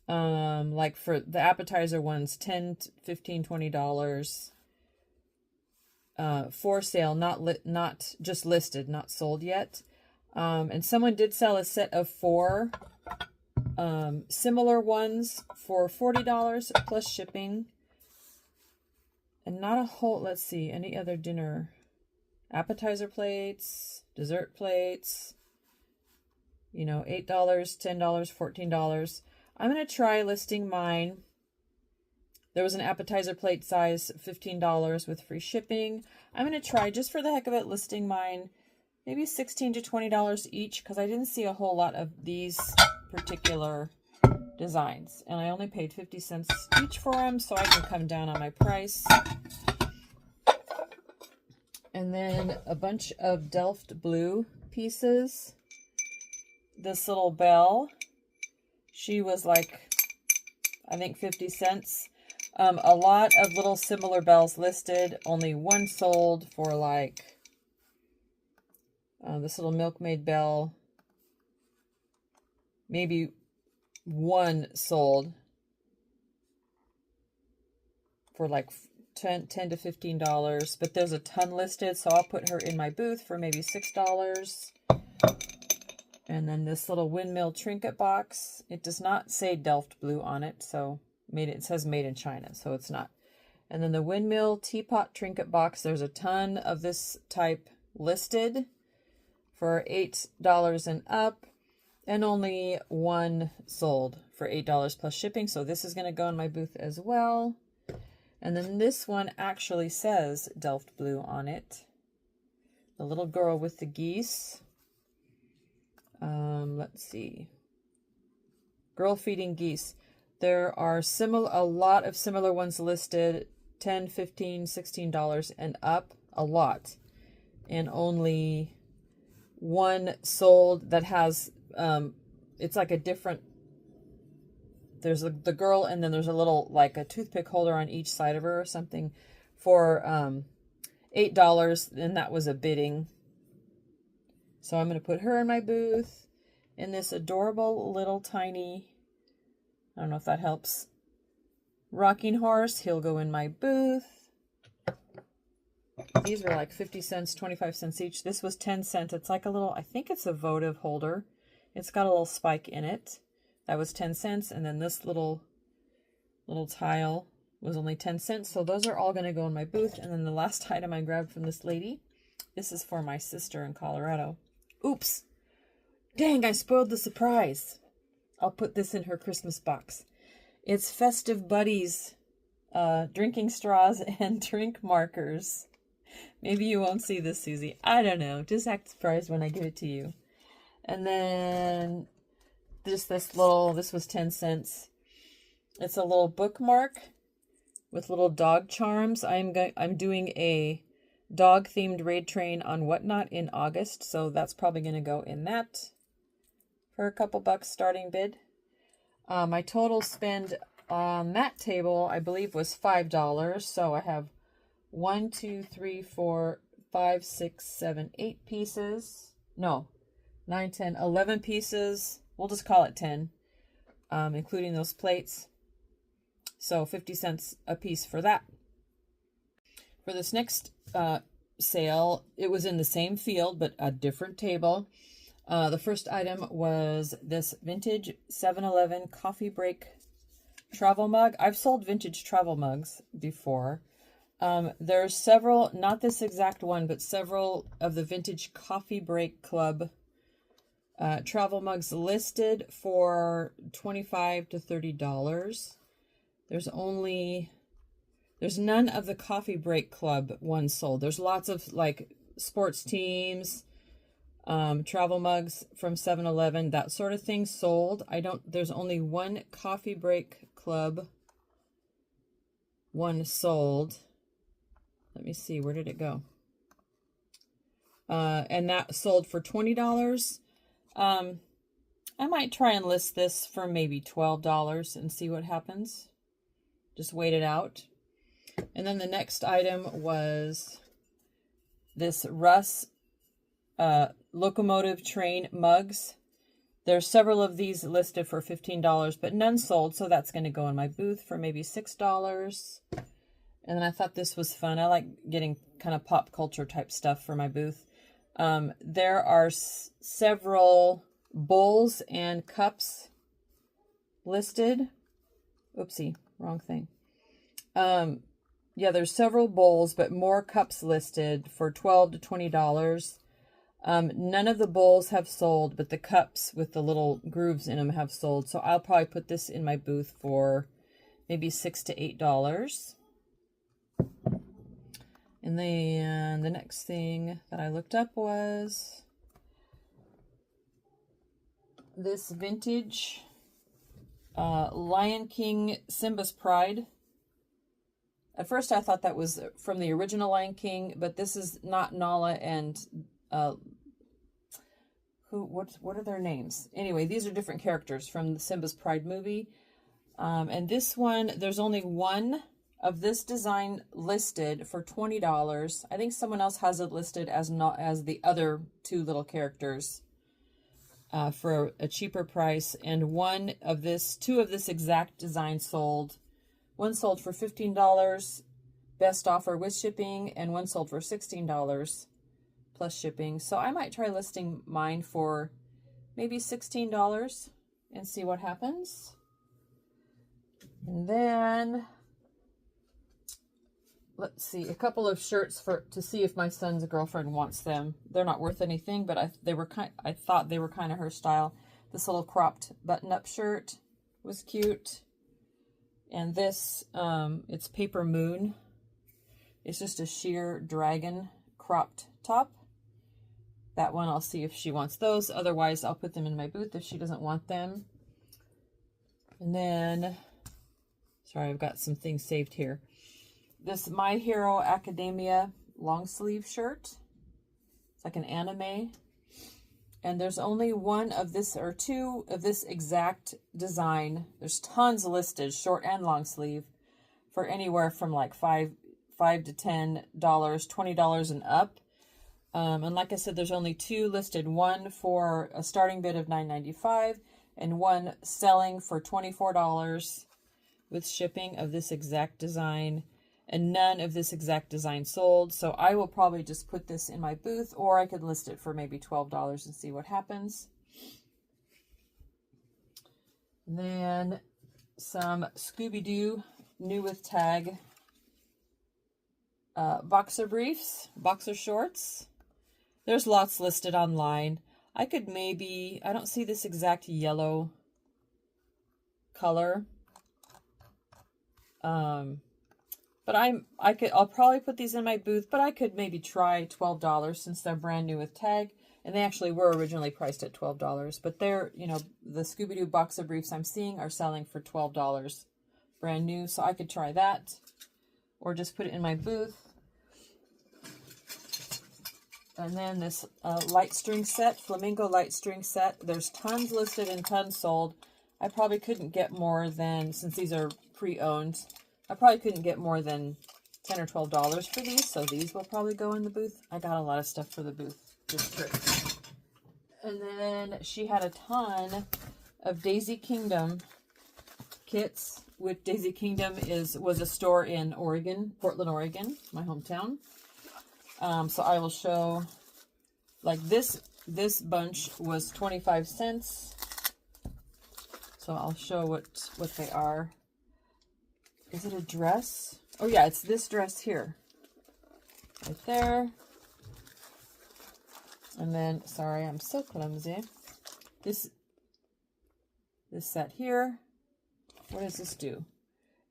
Like for the appetizer ones, $10, $15, $20. For sale, not just listed, not sold yet. And someone did sell a set of 4 similar ones for $40 plus shipping. And not a whole, let's see, any other dinner. Appetizer plates, dessert plates, you know, $8, $10, $14. I'm going to try listing mine. There was an appetizer plate size, $15 with free shipping. I'm going to try, just for the heck of it, listing mine maybe $16 to $20 each, because I didn't see a whole lot of these particular designs. And I only paid 50 cents each for them, so I can come down on my price. And then a bunch of Delft blue pieces. This little bell, she was like, I think 50 cents. A lot of little similar bells listed, only one sold for like, this little milkmaid bell, maybe one sold for like $10 to $15, but there's a ton listed, so I'll put her in my booth for maybe $6. And then this little windmill trinket box, it does not say Delft blue on it, so it says made in China, so it's not. And then the windmill teapot trinket box, there's a ton of this type listed for $8 and up, and only one sold for $8 plus shipping, so this is going to go in my booth as well. And then this one actually says Delft blue on it. The little girl with the geese. Let's see. Girl feeding geese. There are a lot of similar ones listed, $10, $15, $16 and up, a lot. And only one sold that has, it's like a different, there's the girl, and then there's a little, like a toothpick holder on each side of her or something for $8, and that was a bidding. So I'm going to put her in my booth. In this adorable little tiny, I don't know if that helps, rocking horse, he'll go in my booth. These were like 50 cents, 25 cents each. This was 10 cents. It's like a little, I think it's a votive holder. It's got a little spike in it. That was 10 cents. And then this little tile was only 10 cents. So those are all going to go in my booth. And then the last item I grabbed from this lady, this is for my sister in Colorado. Oops. Dang, I spoiled the surprise. I'll put this in her Christmas box. It's Festive Buddies drinking straws and drink markers. Maybe you won't see this, Susie. I don't know. Just act surprised when I give it to you. And then this was 10 cents. It's a little bookmark with little dog charms. I'm doing a dog-themed raid train on Whatnot in August, so that's probably going to go in that for a couple bucks starting bid. My total spend on that table, I believe, was $5. So I have 1, 2, 3, 4, 5, 6, 7, 8 pieces. No, 9, 10, 11 pieces. We'll just call it 10, including those plates. So 50 cents a piece for that. For this next sale, it was in the same field, but a different table. The first item was this vintage 7-Eleven coffee break travel mug. I've sold vintage travel mugs before. There's several, not this exact one, but several of the vintage coffee break club travel mugs listed for $25 to $30. There's none of the coffee break club ones sold. There's lots of like sports teams, travel mugs from 7-Eleven, that sort of thing sold. There's only one coffee break club one sold. Let me see, where did it go? And that sold for $20. I might try and list this for maybe $12 and see what happens. Just wait it out. And then the next item was this Russ locomotive train mugs. There's several of these listed for $15, but none sold, so that's going to go in my booth for maybe $6. And then I thought this was fun. I like getting kind of pop culture type stuff for my booth. There are several bowls and cups listed. Oopsie, wrong thing. Yeah, there's several bowls, but more cups listed for $12 to $20. None of the bowls have sold, but the cups with the little grooves in them have sold. So I'll probably put this in my booth for maybe $6 to $8. And then the next thing that I looked up was this vintage Lion King Simba's Pride. At first I thought that was from the original Lion King, but this is not Nala and what are their names? Anyway, these are different characters from the Simba's Pride movie. And this one, there's only one of this design listed for $20. I think someone else has it listed as not as the other two little characters for a cheaper price. And two of this exact design sold. One sold for $15, best offer with shipping, and one sold for $16 plus shipping. So I might try listing mine for maybe $16 and see what happens. And then let's see, a couple of shirts to see if my son's girlfriend wants them. They're not worth anything, but I thought they were kind of her style. This little cropped button-up shirt was cute. And this, it's Paper Moon. It's just a sheer dragon cropped top. That one, I'll see if she wants those. Otherwise, I'll put them in my booth if she doesn't want them. And then, sorry, I've got some things saved here. This My Hero Academia long sleeve shirt. It's like an anime. And there's only one of this, or two of this exact design. There's tons listed, short and long sleeve, for anywhere from like $5 to $10, $20 and up. And like I said, there's only two listed. One for a starting bid of $9.95 and one selling for $24 with shipping of this exact design. And none of this exact design sold. So I will probably just put this in my booth, or I could list it for maybe $12 and see what happens. And then some Scooby-Doo new with tag boxer briefs, boxer shorts. There's lots listed online. I could maybe, I don't see this exact yellow color. But I'll probably put these in my booth, but I could maybe try $12 since they're brand new with tag. And they actually were originally priced at $12. But they're, the Scooby-Doo boxer briefs I'm seeing are selling for $12 brand new. So I could try that or just put it in my booth. And then this light string set, flamingo light string set. There's tons listed and tons sold. I probably couldn't get more than, since these are pre-owned, I probably couldn't get more than $10 or $12 for these, so these will probably go in the booth. I got a lot of stuff for the booth this trip. And then she had a ton of Daisy Kingdom kits, which Daisy Kingdom was a store in Oregon, Portland, Oregon, my hometown. So I will show, like this bunch was 25 cents. So I'll show what they are. Is it a dress? Oh yeah, it's this dress here. Right there. And then, sorry, I'm so clumsy. This set here. What does this do?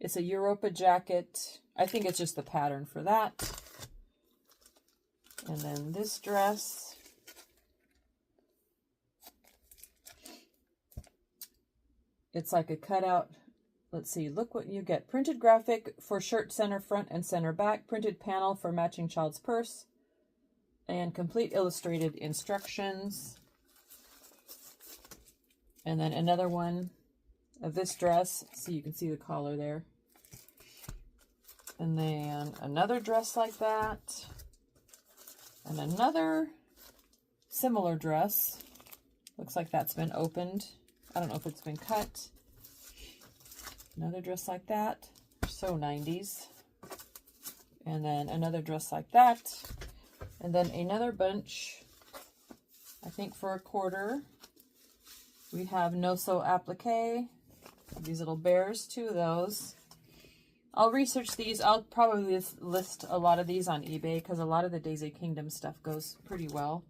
It's a Europa jacket. I think it's just the pattern for that. And then this dress. It's like a cutout. Let's see, look what you get. Printed graphic for shirt center front and center back. Printed panel for matching child's purse. And complete illustrated instructions. And then another one of this dress. So you can see the collar there. And then another dress like that. And another similar dress. Looks like that's been opened. I don't know if it's been cut. Another dress like that. So 90s. And then another dress like that. And then another bunch, I think for a quarter. We have No So Applique. These little bears, 2 of those. I'll research these. I'll probably list a lot of these on eBay because a lot of the Daisy Kingdom stuff goes pretty well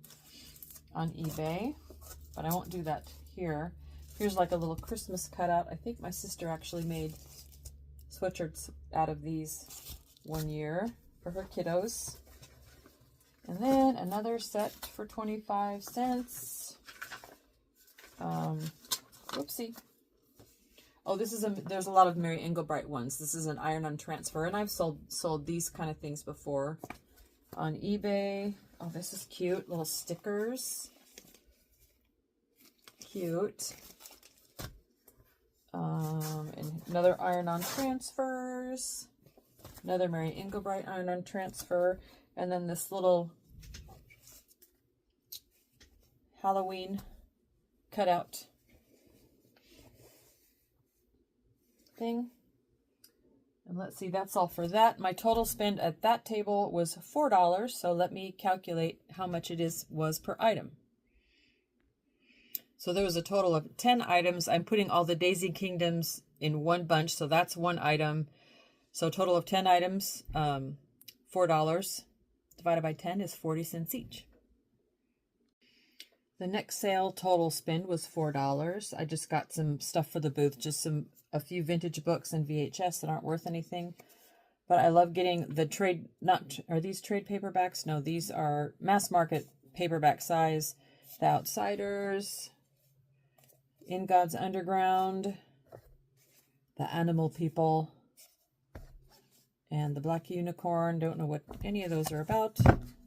on eBay. But I won't do that here. Here's like a little Christmas cutout. I think my sister actually made sweatshirts out of these one year for her kiddos. And then another set for 25 cents. Whoopsie. Oh, this is there's a lot of Mary Engelbreit ones. This is an iron-on transfer, and I've sold these kind of things before on eBay. Oh, this is cute. Little stickers. Cute. And another iron-on transfers. Another Mary Engelbreit iron-on transfer. And then this little Halloween cutout thing. And let's see, that's all for that. My total spend at that table was $4. So let me calculate how much it was per item. So there was a total of 10 items. I'm putting all the Daisy Kingdoms in one bunch. So that's one item. So a total of 10 items, $4 divided by 10 is 40 cents each. The next sale total spend was $4. I just got some stuff for the booth, just a few vintage books and VHS that aren't worth anything. But I love getting the trade, are these trade paperbacks? No, these are mass market paperback size. The Outsiders, In God's Underground, The Animal People, and The Black Unicorn. Don't know what any of those are about,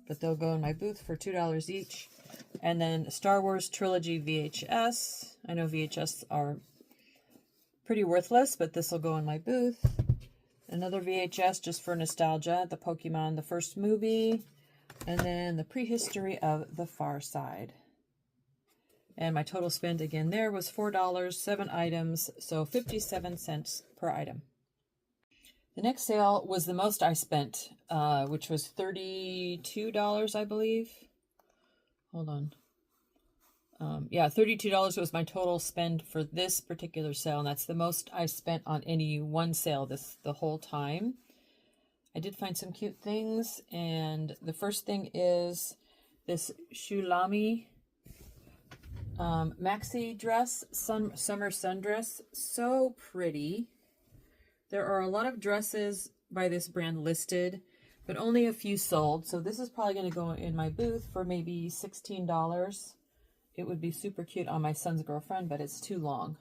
but they'll go in my booth for $2 each. And then Star Wars Trilogy VHS. I know VHS are pretty worthless, but this will go in my booth. Another VHS just for nostalgia. The Pokemon, the first movie. And then the prehistory of The Far Side. And my total spend again there was $4, 7 items, so 57 cents per item. The next sale was the most I spent, which was $32, I believe. Hold on. Yeah, $32 was my total spend for this particular sale, and that's the most I spent on any one sale the whole time. I did find some cute things, and the first thing is this Shulami maxi dress, summer sundress. So pretty. There are a lot of dresses by this brand listed, but only a few sold. So this is probably going to go in my booth for maybe $16. It would be super cute on my son's girlfriend, but it's too long.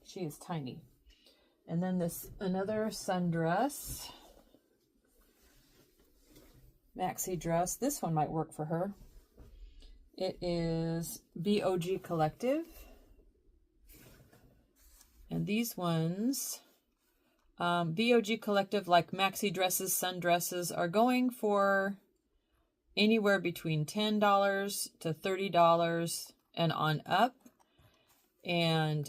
She is tiny. And then another sundress. Maxi dress. This one might work for her. It is BOG Collective. And these ones, BOG Collective, like maxi dresses, sundresses, are going for anywhere between $10 to $30 and on up. And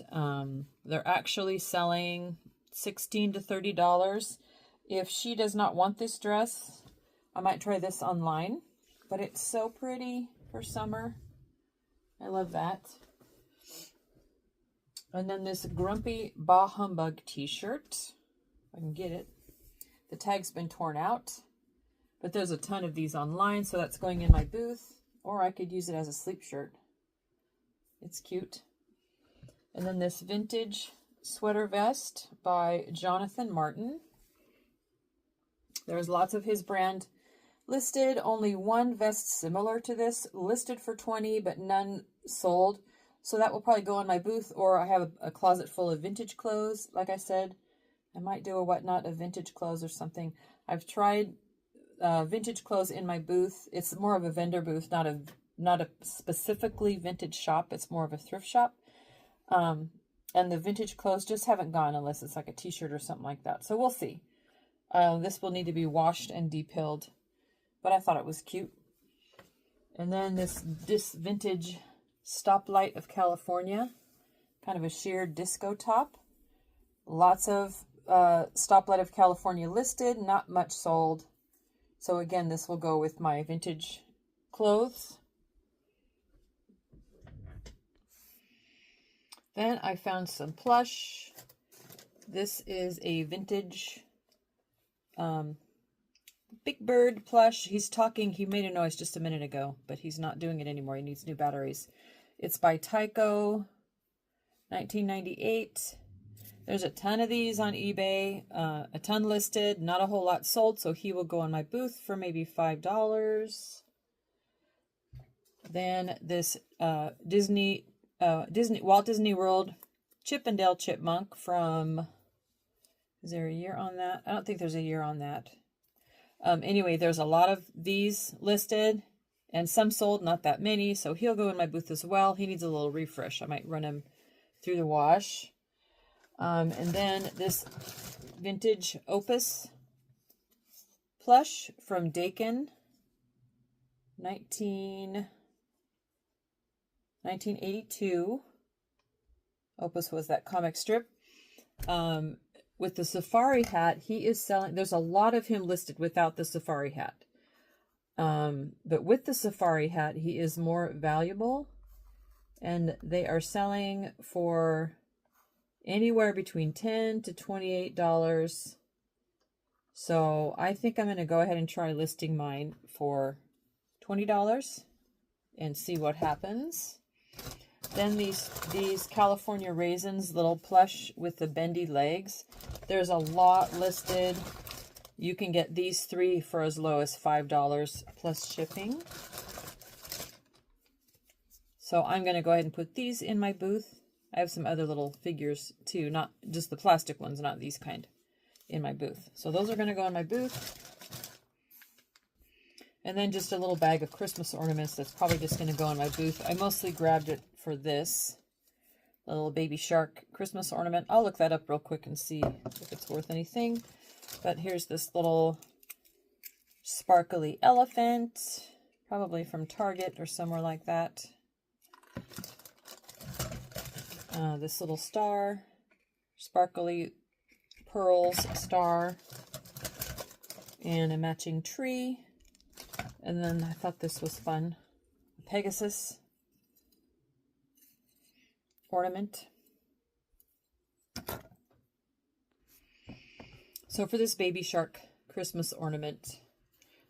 they're actually selling $16 to $30. If she does not want this dress, I might try this online, but it's so pretty for summer. I love that. And then this Grumpy Bah Humbug t-shirt. If I can get it. The tag's been torn out, but there's a ton of these online, so that's going in my booth, or I could use it as a sleep shirt. It's cute. And then this vintage sweater vest by Jonathan Martin. There's lots of his brand listed. Only one vest similar to this listed for $20, but none sold. So that will probably go in my booth, or I have a closet full of vintage clothes. Like I said, I might do a whatnot of vintage clothes or something. I've tried vintage clothes in my booth. It's more of a vendor booth, not a specifically vintage shop. It's more of a thrift shop. And the vintage clothes just haven't gone unless it's like a t-shirt or something like that. So we'll see. This will need to be washed and depilled, but I thought it was cute. And then this vintage Stoplight of California, kind of a sheer disco top. Lots of Stoplight of California listed, not much sold. So again, this will go with my vintage clothes. Then I found some plush. This is a vintage Big Bird plush. He's talking. He made a noise just a minute ago, but he's not doing it anymore. He needs new batteries. It's by Tyco, 1998. There's a ton of these on eBay, a ton listed, not a whole lot sold, so he will go on my booth for maybe $5. Then this Walt Disney World Chip 'n Dale Chipmunk from, is there a year on that? I don't think there's a year on that. Anyway, there's a lot of these listed and some sold, not that many, so he'll go in my booth as well. He needs a little refresh. I might run him through the wash. And then this vintage Opus plush from Dane, 1982. Opus was that comic strip. With the safari hat, he is selling, there's a lot of him listed without the safari hat. But with the safari hat, he is more valuable. And they are selling for anywhere between $10 to $28. So I think I'm going to go ahead and try listing mine for $20 and see what happens. Then these California Raisins little plush with the bendy legs. There's a lot listed. You can get these 3 for as low as $5 plus shipping. So I'm going to go ahead and put these in my booth. I have some other little figures too, not just the plastic ones, not these kind, in my booth. So those are going to go in my booth. And then just a little bag of Christmas ornaments that's probably just going to go in my booth. I mostly grabbed it for this little baby shark Christmas ornament. I'll look that up real quick and see if it's worth anything. But here's this little sparkly elephant, probably from Target or somewhere like that. This little star, sparkly pearls star, and a matching tree. And then I thought this was fun, a Pegasus ornament. So for this baby shark Christmas ornament,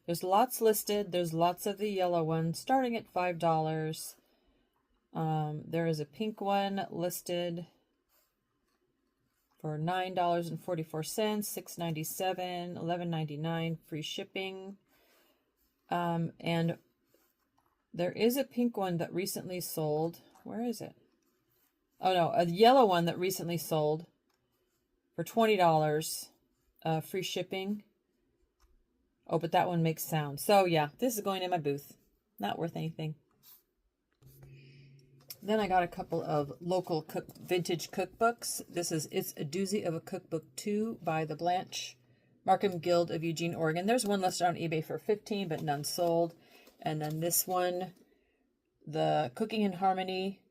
there's lots listed. There's lots of the yellow ones starting at $5. There is a pink one listed for $9.44, $6.97, $11.99 free shipping. And there is a pink one that recently sold. Where is it? Oh no, a yellow one that recently sold for $20, free shipping. Oh, but that one makes sound. So yeah, this is going in my booth. Not worth anything. Then I got a couple of local vintage cookbooks. This is It's a Doozy of a Cookbook 2 by the Blanche Markham Guild of Eugene, Oregon. There's one listed on eBay for $15, but none sold. And then this one, the Cooking in Harmony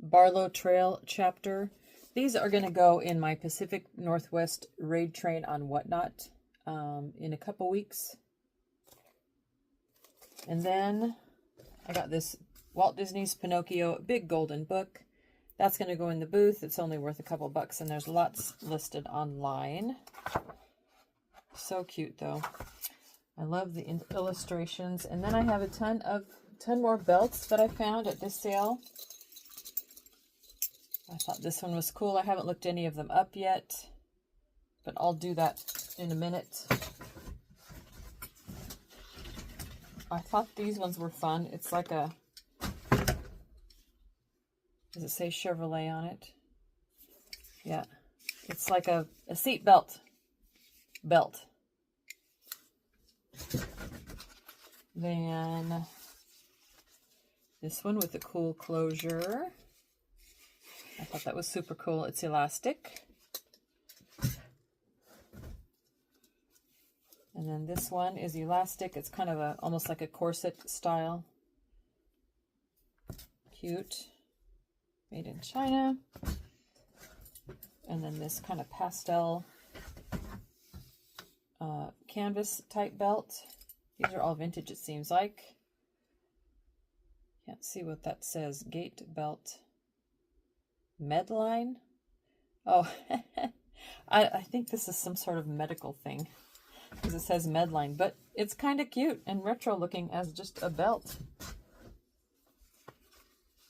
Barlow Trail chapter. These are going to go in my Pacific Northwest raid train on Whatnot in a couple weeks. And then I got this Walt Disney's Pinocchio Big Golden Book. That's going to go in the booth. It's only worth a couple bucks, and there's lots listed online. So cute, though. I love the illustrations. And then I have a ton more belts that I found at this sale. I thought this one was cool. I haven't looked any of them up yet, but I'll do that in a minute. I thought these ones were fun. It's like a, does it say Chevrolet on it? Yeah. It's like a seat belt. Then this one with the cool closure. I thought that was super cool. It's elastic. And then this one is elastic. It's kind of almost like a corset style. Cute. made in China. And then this kind of pastel canvas type belt. These are all vintage, it seems like. Can't see what that says. Gate belt. Medline? Oh, I think this is some sort of medical thing because it says Medline, but it's kind of cute and retro looking as just a belt.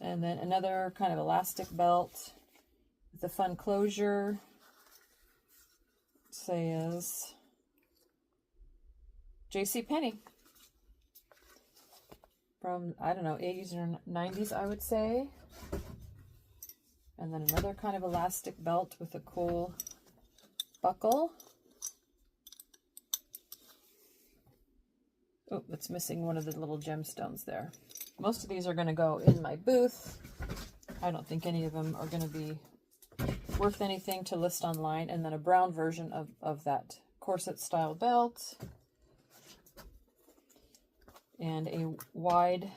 And then another kind of elastic belt with a fun closure. It says JCPenney from, I don't know, 80s or 90s, I would say. And then another kind of elastic belt with a cool buckle. Oh, it's missing one of the little gemstones there. Most of these are going to go in my booth. I don't think any of them are going to be worth anything to list online. And then a brown version of that corset style belt. And a wide,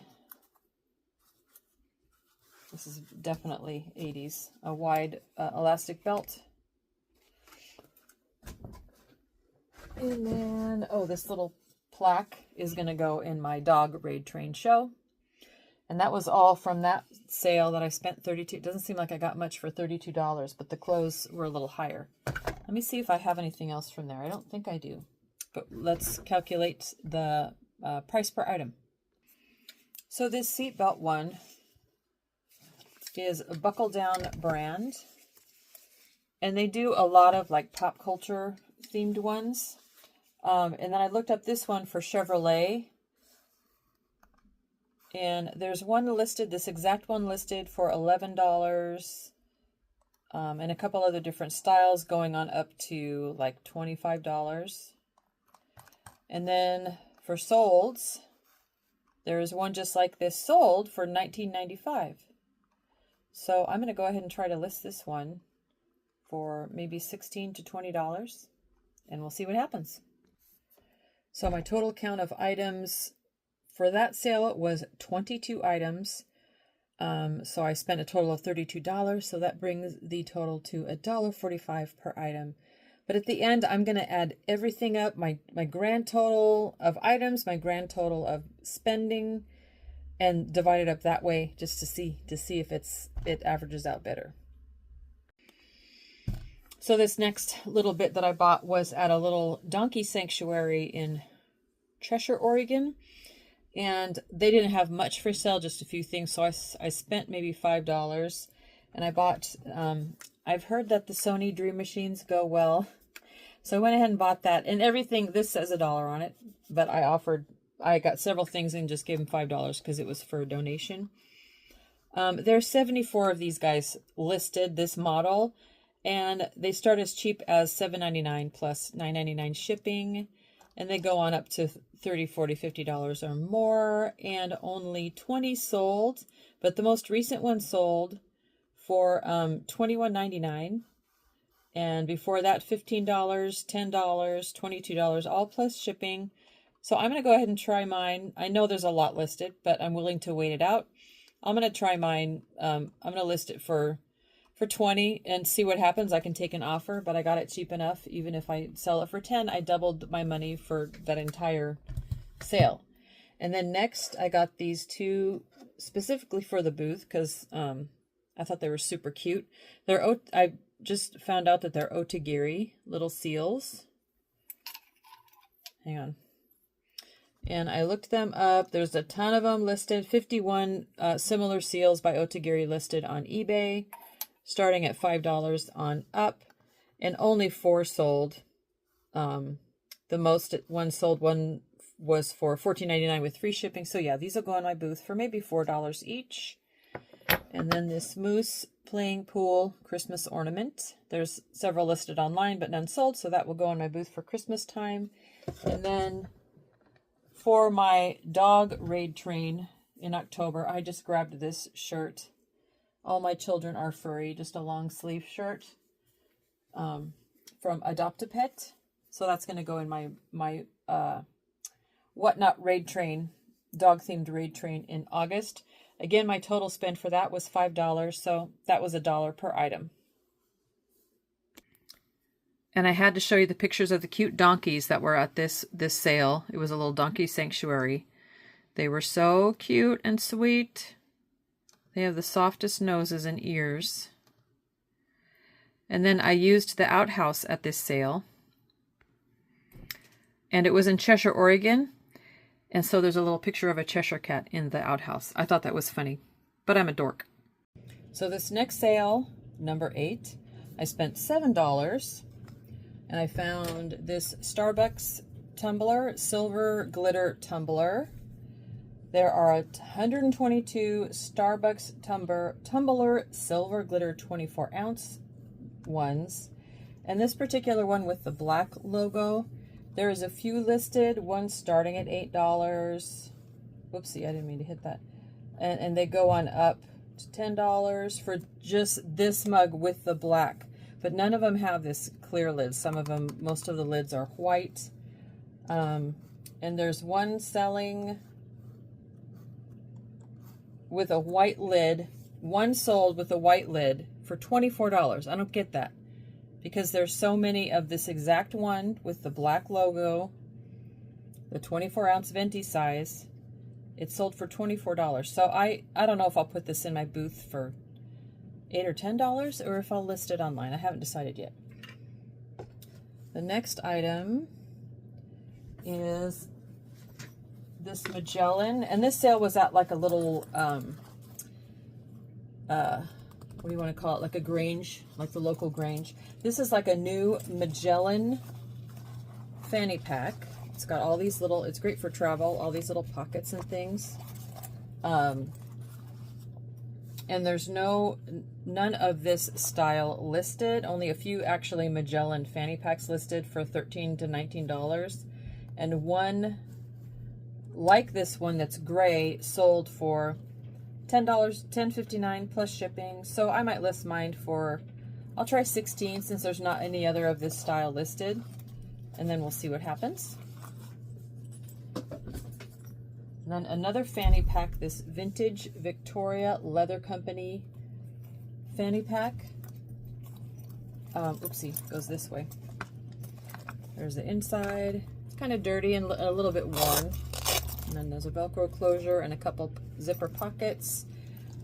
this is definitely 80s, a wide elastic belt. And then, oh, this little plaque is going to go in my dog raid train show. And that was all from that sale that I spent $32. It doesn't seem like I got much for $32, but the clothes were a little higher. Let me see if I have anything else from there. I don't think I do. But let's calculate the price per item. So this seatbelt one is a buckle down brand. And they do a lot of like pop culture themed ones. And then I looked up this one for Chevrolet. And there's one listed, this exact one listed for $11. And a couple other different styles going on up to like $25. And then for solds, there is one just like this sold for $19.95. So I'm going to go ahead and try to list this one for maybe $16 to $20. And we'll see what happens. So my total count of items for that sale was 22 items. So I spent a total of $32. So that brings the total to $1.45 per item. But at the end, I'm going to add everything up, my grand total of items, my grand total of spending, and divide it up that way just to see if it averages out better. So this next little bit that I bought was at a little donkey sanctuary in Cheshire, Oregon. And they didn't have much for sale, just a few things. So I spent maybe $5. And I bought, I've heard that the Sony Dream Machines go well. So I went ahead and bought that. And everything, this says $1 on it. But I got several things and just gave them $5 because it was for a donation. There's 74 of these guys listed, this model. And they start as cheap as $7.99 plus $9.99 shipping. And they go on up to $30, $40, $50 or more. And only 20 sold. But the most recent one sold for $21.99. And before that, $15, $10, $22, all plus shipping. So I'm going to go ahead and try mine. I know there's a lot listed, but I'm willing to wait it out. I'm going to try mine. I'm going to list it for 20 and see what happens. I can take an offer, but I got it cheap enough. Even if I sell it for 10, I doubled my money for that entire sale. And then next, I got these two specifically for the booth because I thought they were super cute. I just found out that they're otagiri little seals. Hang on. And I looked them up. There's a ton of them listed. 51 similar seals by Otagiri listed on eBay, starting at $5 on up, and only 4 sold. The most one sold one was for $14.99 with free shipping. So yeah, these will go in my booth for maybe $4 each. And then this moose playing pool Christmas ornament. There's several listed online, but none sold, so that will go in my booth for Christmas time. And then for my dog raid train in October, I just grabbed this shirt. All my children are furry, just a long sleeve shirt from Adopt-A-Pet. So that's going to go in my Whatnot raid train, dog themed raid train in August. Again, my total spend for that was $5, so that was $1 per item. And I had to show you the pictures of the cute donkeys that were at this sale. It was a little donkey sanctuary. They were so cute and sweet. They have the softest noses and ears. And then I used the outhouse at this sale. And it was in Cheshire, Oregon. And so there's a little picture of a Cheshire cat in the outhouse. I thought that was funny, but I'm a dork. So this next sale, number 8, I spent $7. And I found this Starbucks tumbler, silver glitter tumbler. There are 122 Starbucks tumbler silver glitter 24-ounce ones. And this particular one with the black logo, there is a few listed, one starting at $8. Whoopsie, I didn't mean to hit that. And they go on up to $10 for just this mug with the black. But none of them have this clear lid. Some of them, most of the lids are white. And there's one selling with a white lid, one sold with a white lid for $24. I don't get that, because there's so many of this exact one with the black logo, the 24-ounce venti size. It's sold for $24. So I don't know if I'll put this in my booth for $8 or $10 or if I'll list it online. I haven't decided yet. The next item is this Magellan, and this sale was at like a little what do you want to call it, like a Grange, like the local Grange. This is like a new Magellan fanny pack. It's got all these little, it's great for travel, all these little pockets and things. And there's none of this style listed, only a few actually Magellan fanny packs listed for $13 to $19. And one like this one that's gray sold for $10, $10.59 plus shipping. So I might list mine for, I'll try $16 since there's not any other of this style listed. And then we'll see what happens. And then another fanny pack, this vintage Victoria Leather Company fanny pack. Oopsie, goes this way. There's the inside. It's kind of dirty and a little bit worn. And then there's a Velcro closure and a couple zipper pockets.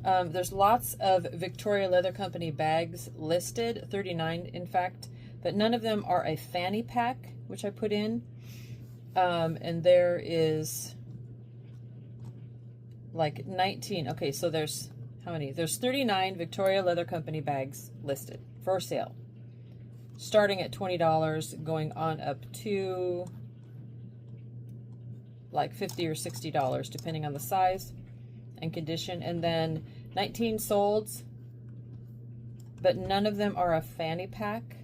There's lots of Victoria Leather Company bags listed, 39 in fact, but none of them are a fanny pack, which I put in. And there is like 19. Okay, so there's how many? There's 39 Victoria Leather Company bags listed for sale, starting at $20, going on up to like $50 or $60, depending on the size and condition. And then 19 solds, but none of them are a fanny pack.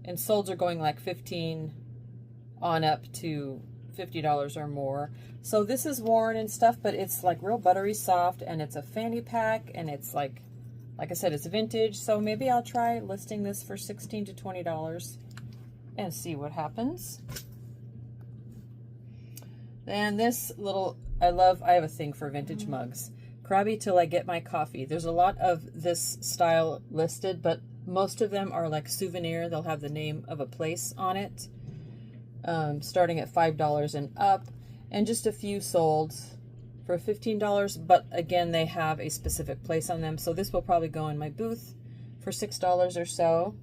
And solds are going like 15 on up to $50 or more. So this is worn and stuff, but it's like real buttery soft, and it's a fanny pack, and it's like I said, it's vintage. So maybe I'll try listing this for $16 to $20 and see what happens. And this little, I have a thing for vintage mugs. Crabby till I get my coffee. There's a lot of this style listed, but most of them are like souvenir. They'll have the name of a place on it, starting at $5 and up, and just a few sold for $15. But again, they have a specific place on them. So this will probably go in my booth for $6 or so.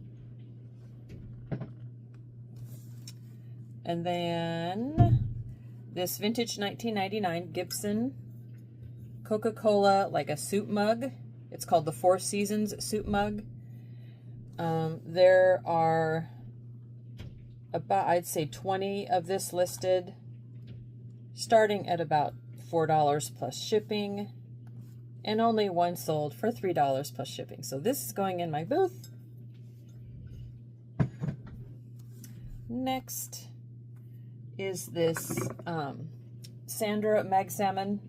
And then this vintage 1999 Gibson Coca-Cola, like a soup mug. It's called the Four Seasons soup mug. There are about, I'd say 20 of this listed, starting at about $4 plus shipping, and only one sold for $3 plus shipping. So this is going in my booth. Next is this Sandra Magsalmon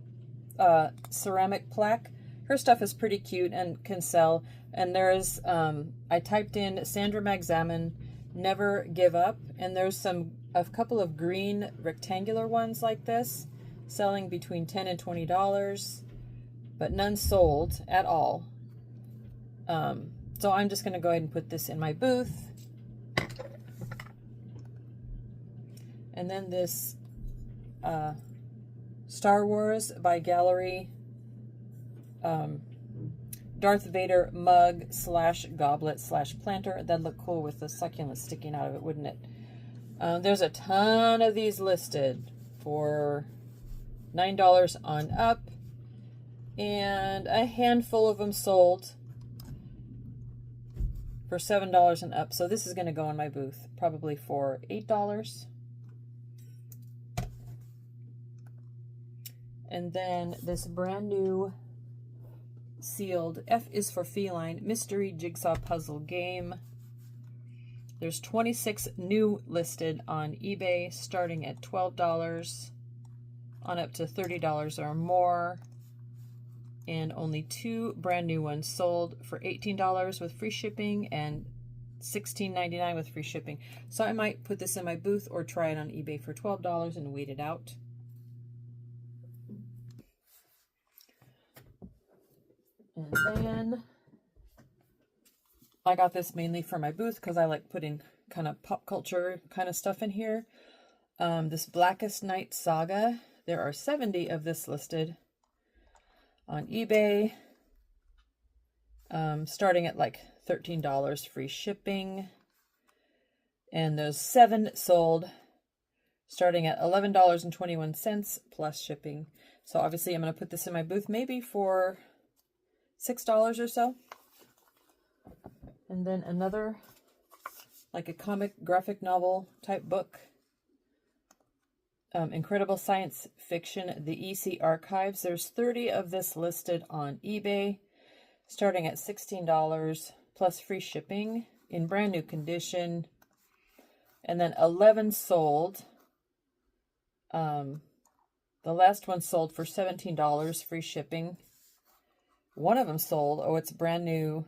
ceramic plaque. Her stuff is pretty cute and can sell. And there's, I typed in Sandra Magsalmon Never Give Up, and there's a couple of green rectangular ones like this, selling between $10 and $20. but none sold at all. So I'm just going to go ahead and put this in my booth. And then this Star Wars by Gallery Darth Vader mug slash goblet slash planter. That'd look cool with the succulent sticking out of it, wouldn't it? There's a ton of these listed for $9 on up, and a handful of them sold for $7 and up. So this is going to go in my booth probably for $8. And then this brand new sealed F is for Feline mystery jigsaw puzzle game. There's 26 new listed on eBay, starting at $12 on up to $30 or more, and only 2 brand new ones sold for $18 with free shipping and $16.99 with free shipping. So I might put this in my booth or try it on eBay for $12 and wait it out. And then I got this mainly for my booth because I like putting kind of pop culture kind of stuff in here. This Blackest Night Saga. There are 70 of this listed on eBay, starting at like $13 free shipping. And there's 7 sold, starting at $11.21 plus shipping. So obviously I'm going to put this in my booth maybe for $6 or so. And then another, like a comic graphic novel type book. Incredible Science Fiction, the EC Archives. There's 30 of this listed on eBay, starting at $16 plus free shipping in brand new condition. And then 11 sold. The last one sold for $17 free shipping. One of them sold, oh, it's brand new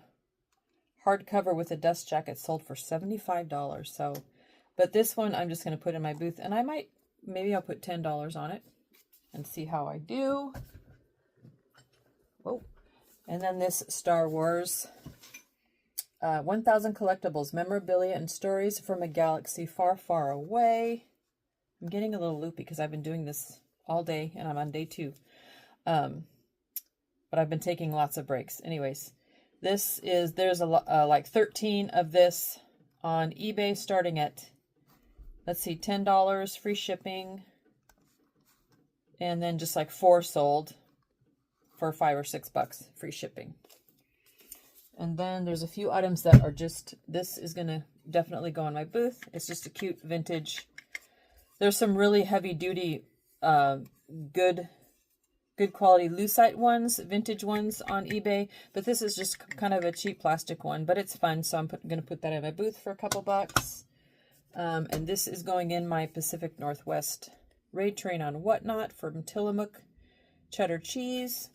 hardcover with a dust jacket, sold for $75. So, but this one I'm just going to put in my booth, and I might, maybe I'll put $10 on it and see how I do. Oh, and then this Star Wars 1000 collectibles, memorabilia and stories from a galaxy far, far away. I'm getting a little loopy because I've been doing this all day and I'm on day 2. But I've been taking lots of breaks. Anyways, this is, there's like 13 of this on eBay, starting at, let's see, $10 free shipping. And then just like 4 sold for $5 or $6 free shipping. And then there's a few items that are just, this is going to definitely go in my booth. It's just a cute vintage. There's some really heavy duty, good quality lucite ones, vintage ones on eBay, but this is just kind of a cheap plastic one, but it's fun, so I'm going to put that in my booth for a couple bucks. And this is going in my Pacific Northwest raid train on Whatnot from Tillamook cheddar cheese,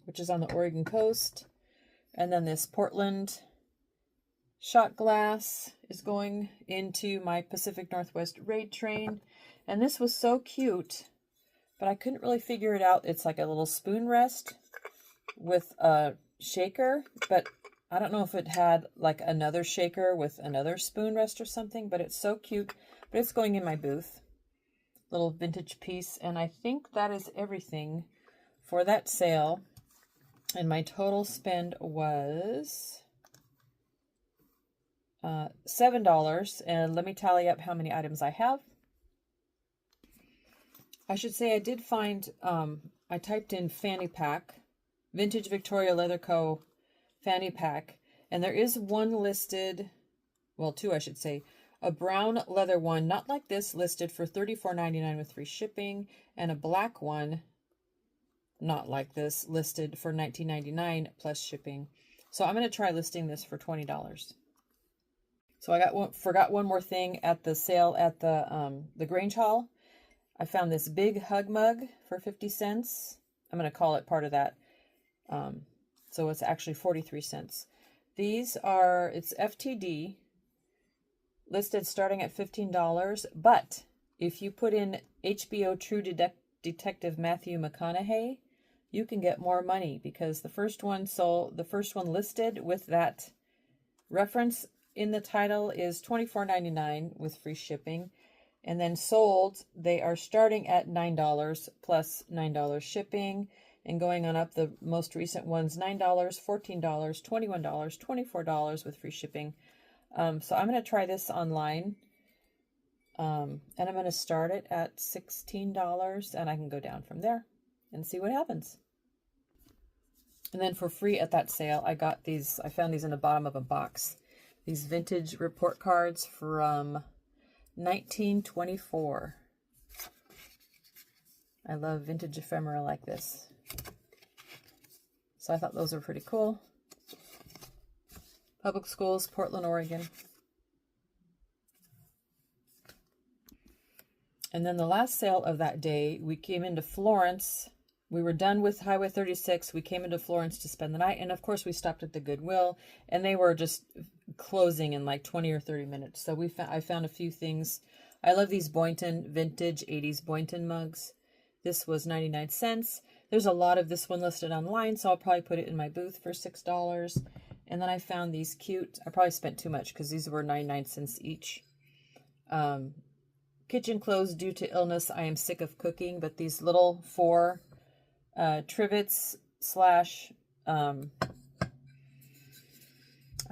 which is on the Oregon coast. And then this Portland shot glass is going into my Pacific Northwest raid train. And this was so cute, but I couldn't really figure it out. It's like a little spoon rest with a shaker, but I don't know if it had like another shaker with another spoon rest or something, but it's so cute. But it's going in my booth. Little vintage piece. And I think that is everything for that sale. And my total spend was $7. And let me tally up how many items I have. I should say I did find, I typed in fanny pack, Vintage Victoria Leather Co. fanny pack, and there is one listed, well, 2 I should say, a brown leather one, not like this, listed for $34.99 with free shipping, and a black one, not like this, listed for $19.99 plus shipping. So I'm going to try listing this for $20. So I forgot one more thing at the sale at the Grange Hall. I found this big hug mug for 50 cents. I'm going to call it part of that. So it's actually 43 cents. These are, it's FTD, listed starting at $15. But if you put in HBO True Detective Matthew McConaughey, you can get more money, because the first one listed with that reference in the title is $24.99 with free shipping. And then sold, they are starting at $9 plus $9 shipping, and going on up. The most recent ones, $9, $14, $21, $24 with free shipping. So I'm going to try this online. And I'm going to start it at $16, and I can go down from there and see what happens. And then for free at that sale, I got these. I found these in the bottom of a box. These vintage report cards from 1924. I love vintage ephemera like this. So I thought those were pretty cool. Public Schools, Portland, Oregon. And then the last sale of that day, we came into Florence. We were done with Highway 36. We came into Florence to spend the night. And of course, we stopped at the Goodwill, and they were just closing in like 20 or 30 minutes. So I found a few things. I love these Boynton vintage 80s Boynton mugs. This was 99 cents. There's a lot of this one listed online, so I'll probably put it in my booth for $6. And then I found these cute. I probably spent too much because these were 99 cents each. Kitchen clothes due to illness. I am sick of cooking, but these little 4 trivets slash, I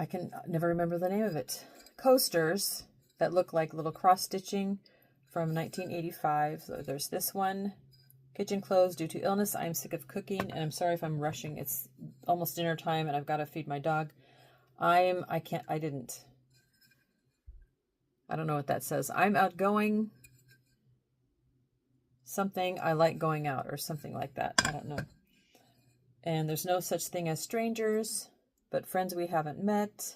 can never remember the name of it, coasters that look like little cross stitching from 1985. So there's this one. Kitchen clothes due to illness. I am sick of cooking, and I'm sorry if I'm rushing. It's almost dinner time, and I've got to feed my dog. I don't know what that says. I'm outgoing. Something, I like going out, or something like that. I don't know. And there's no such thing as strangers, but friends we haven't met.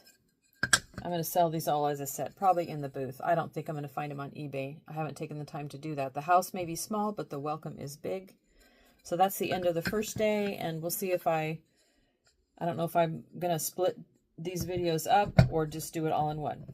I'm going to sell these all as a set, probably in the booth. I don't think I'm going to find them on eBay. I haven't taken the time to do that. The house may be small, but the welcome is big. So that's the end of the first day, and we'll see if I don't know if I'm going to split these videos up or just do it all in one.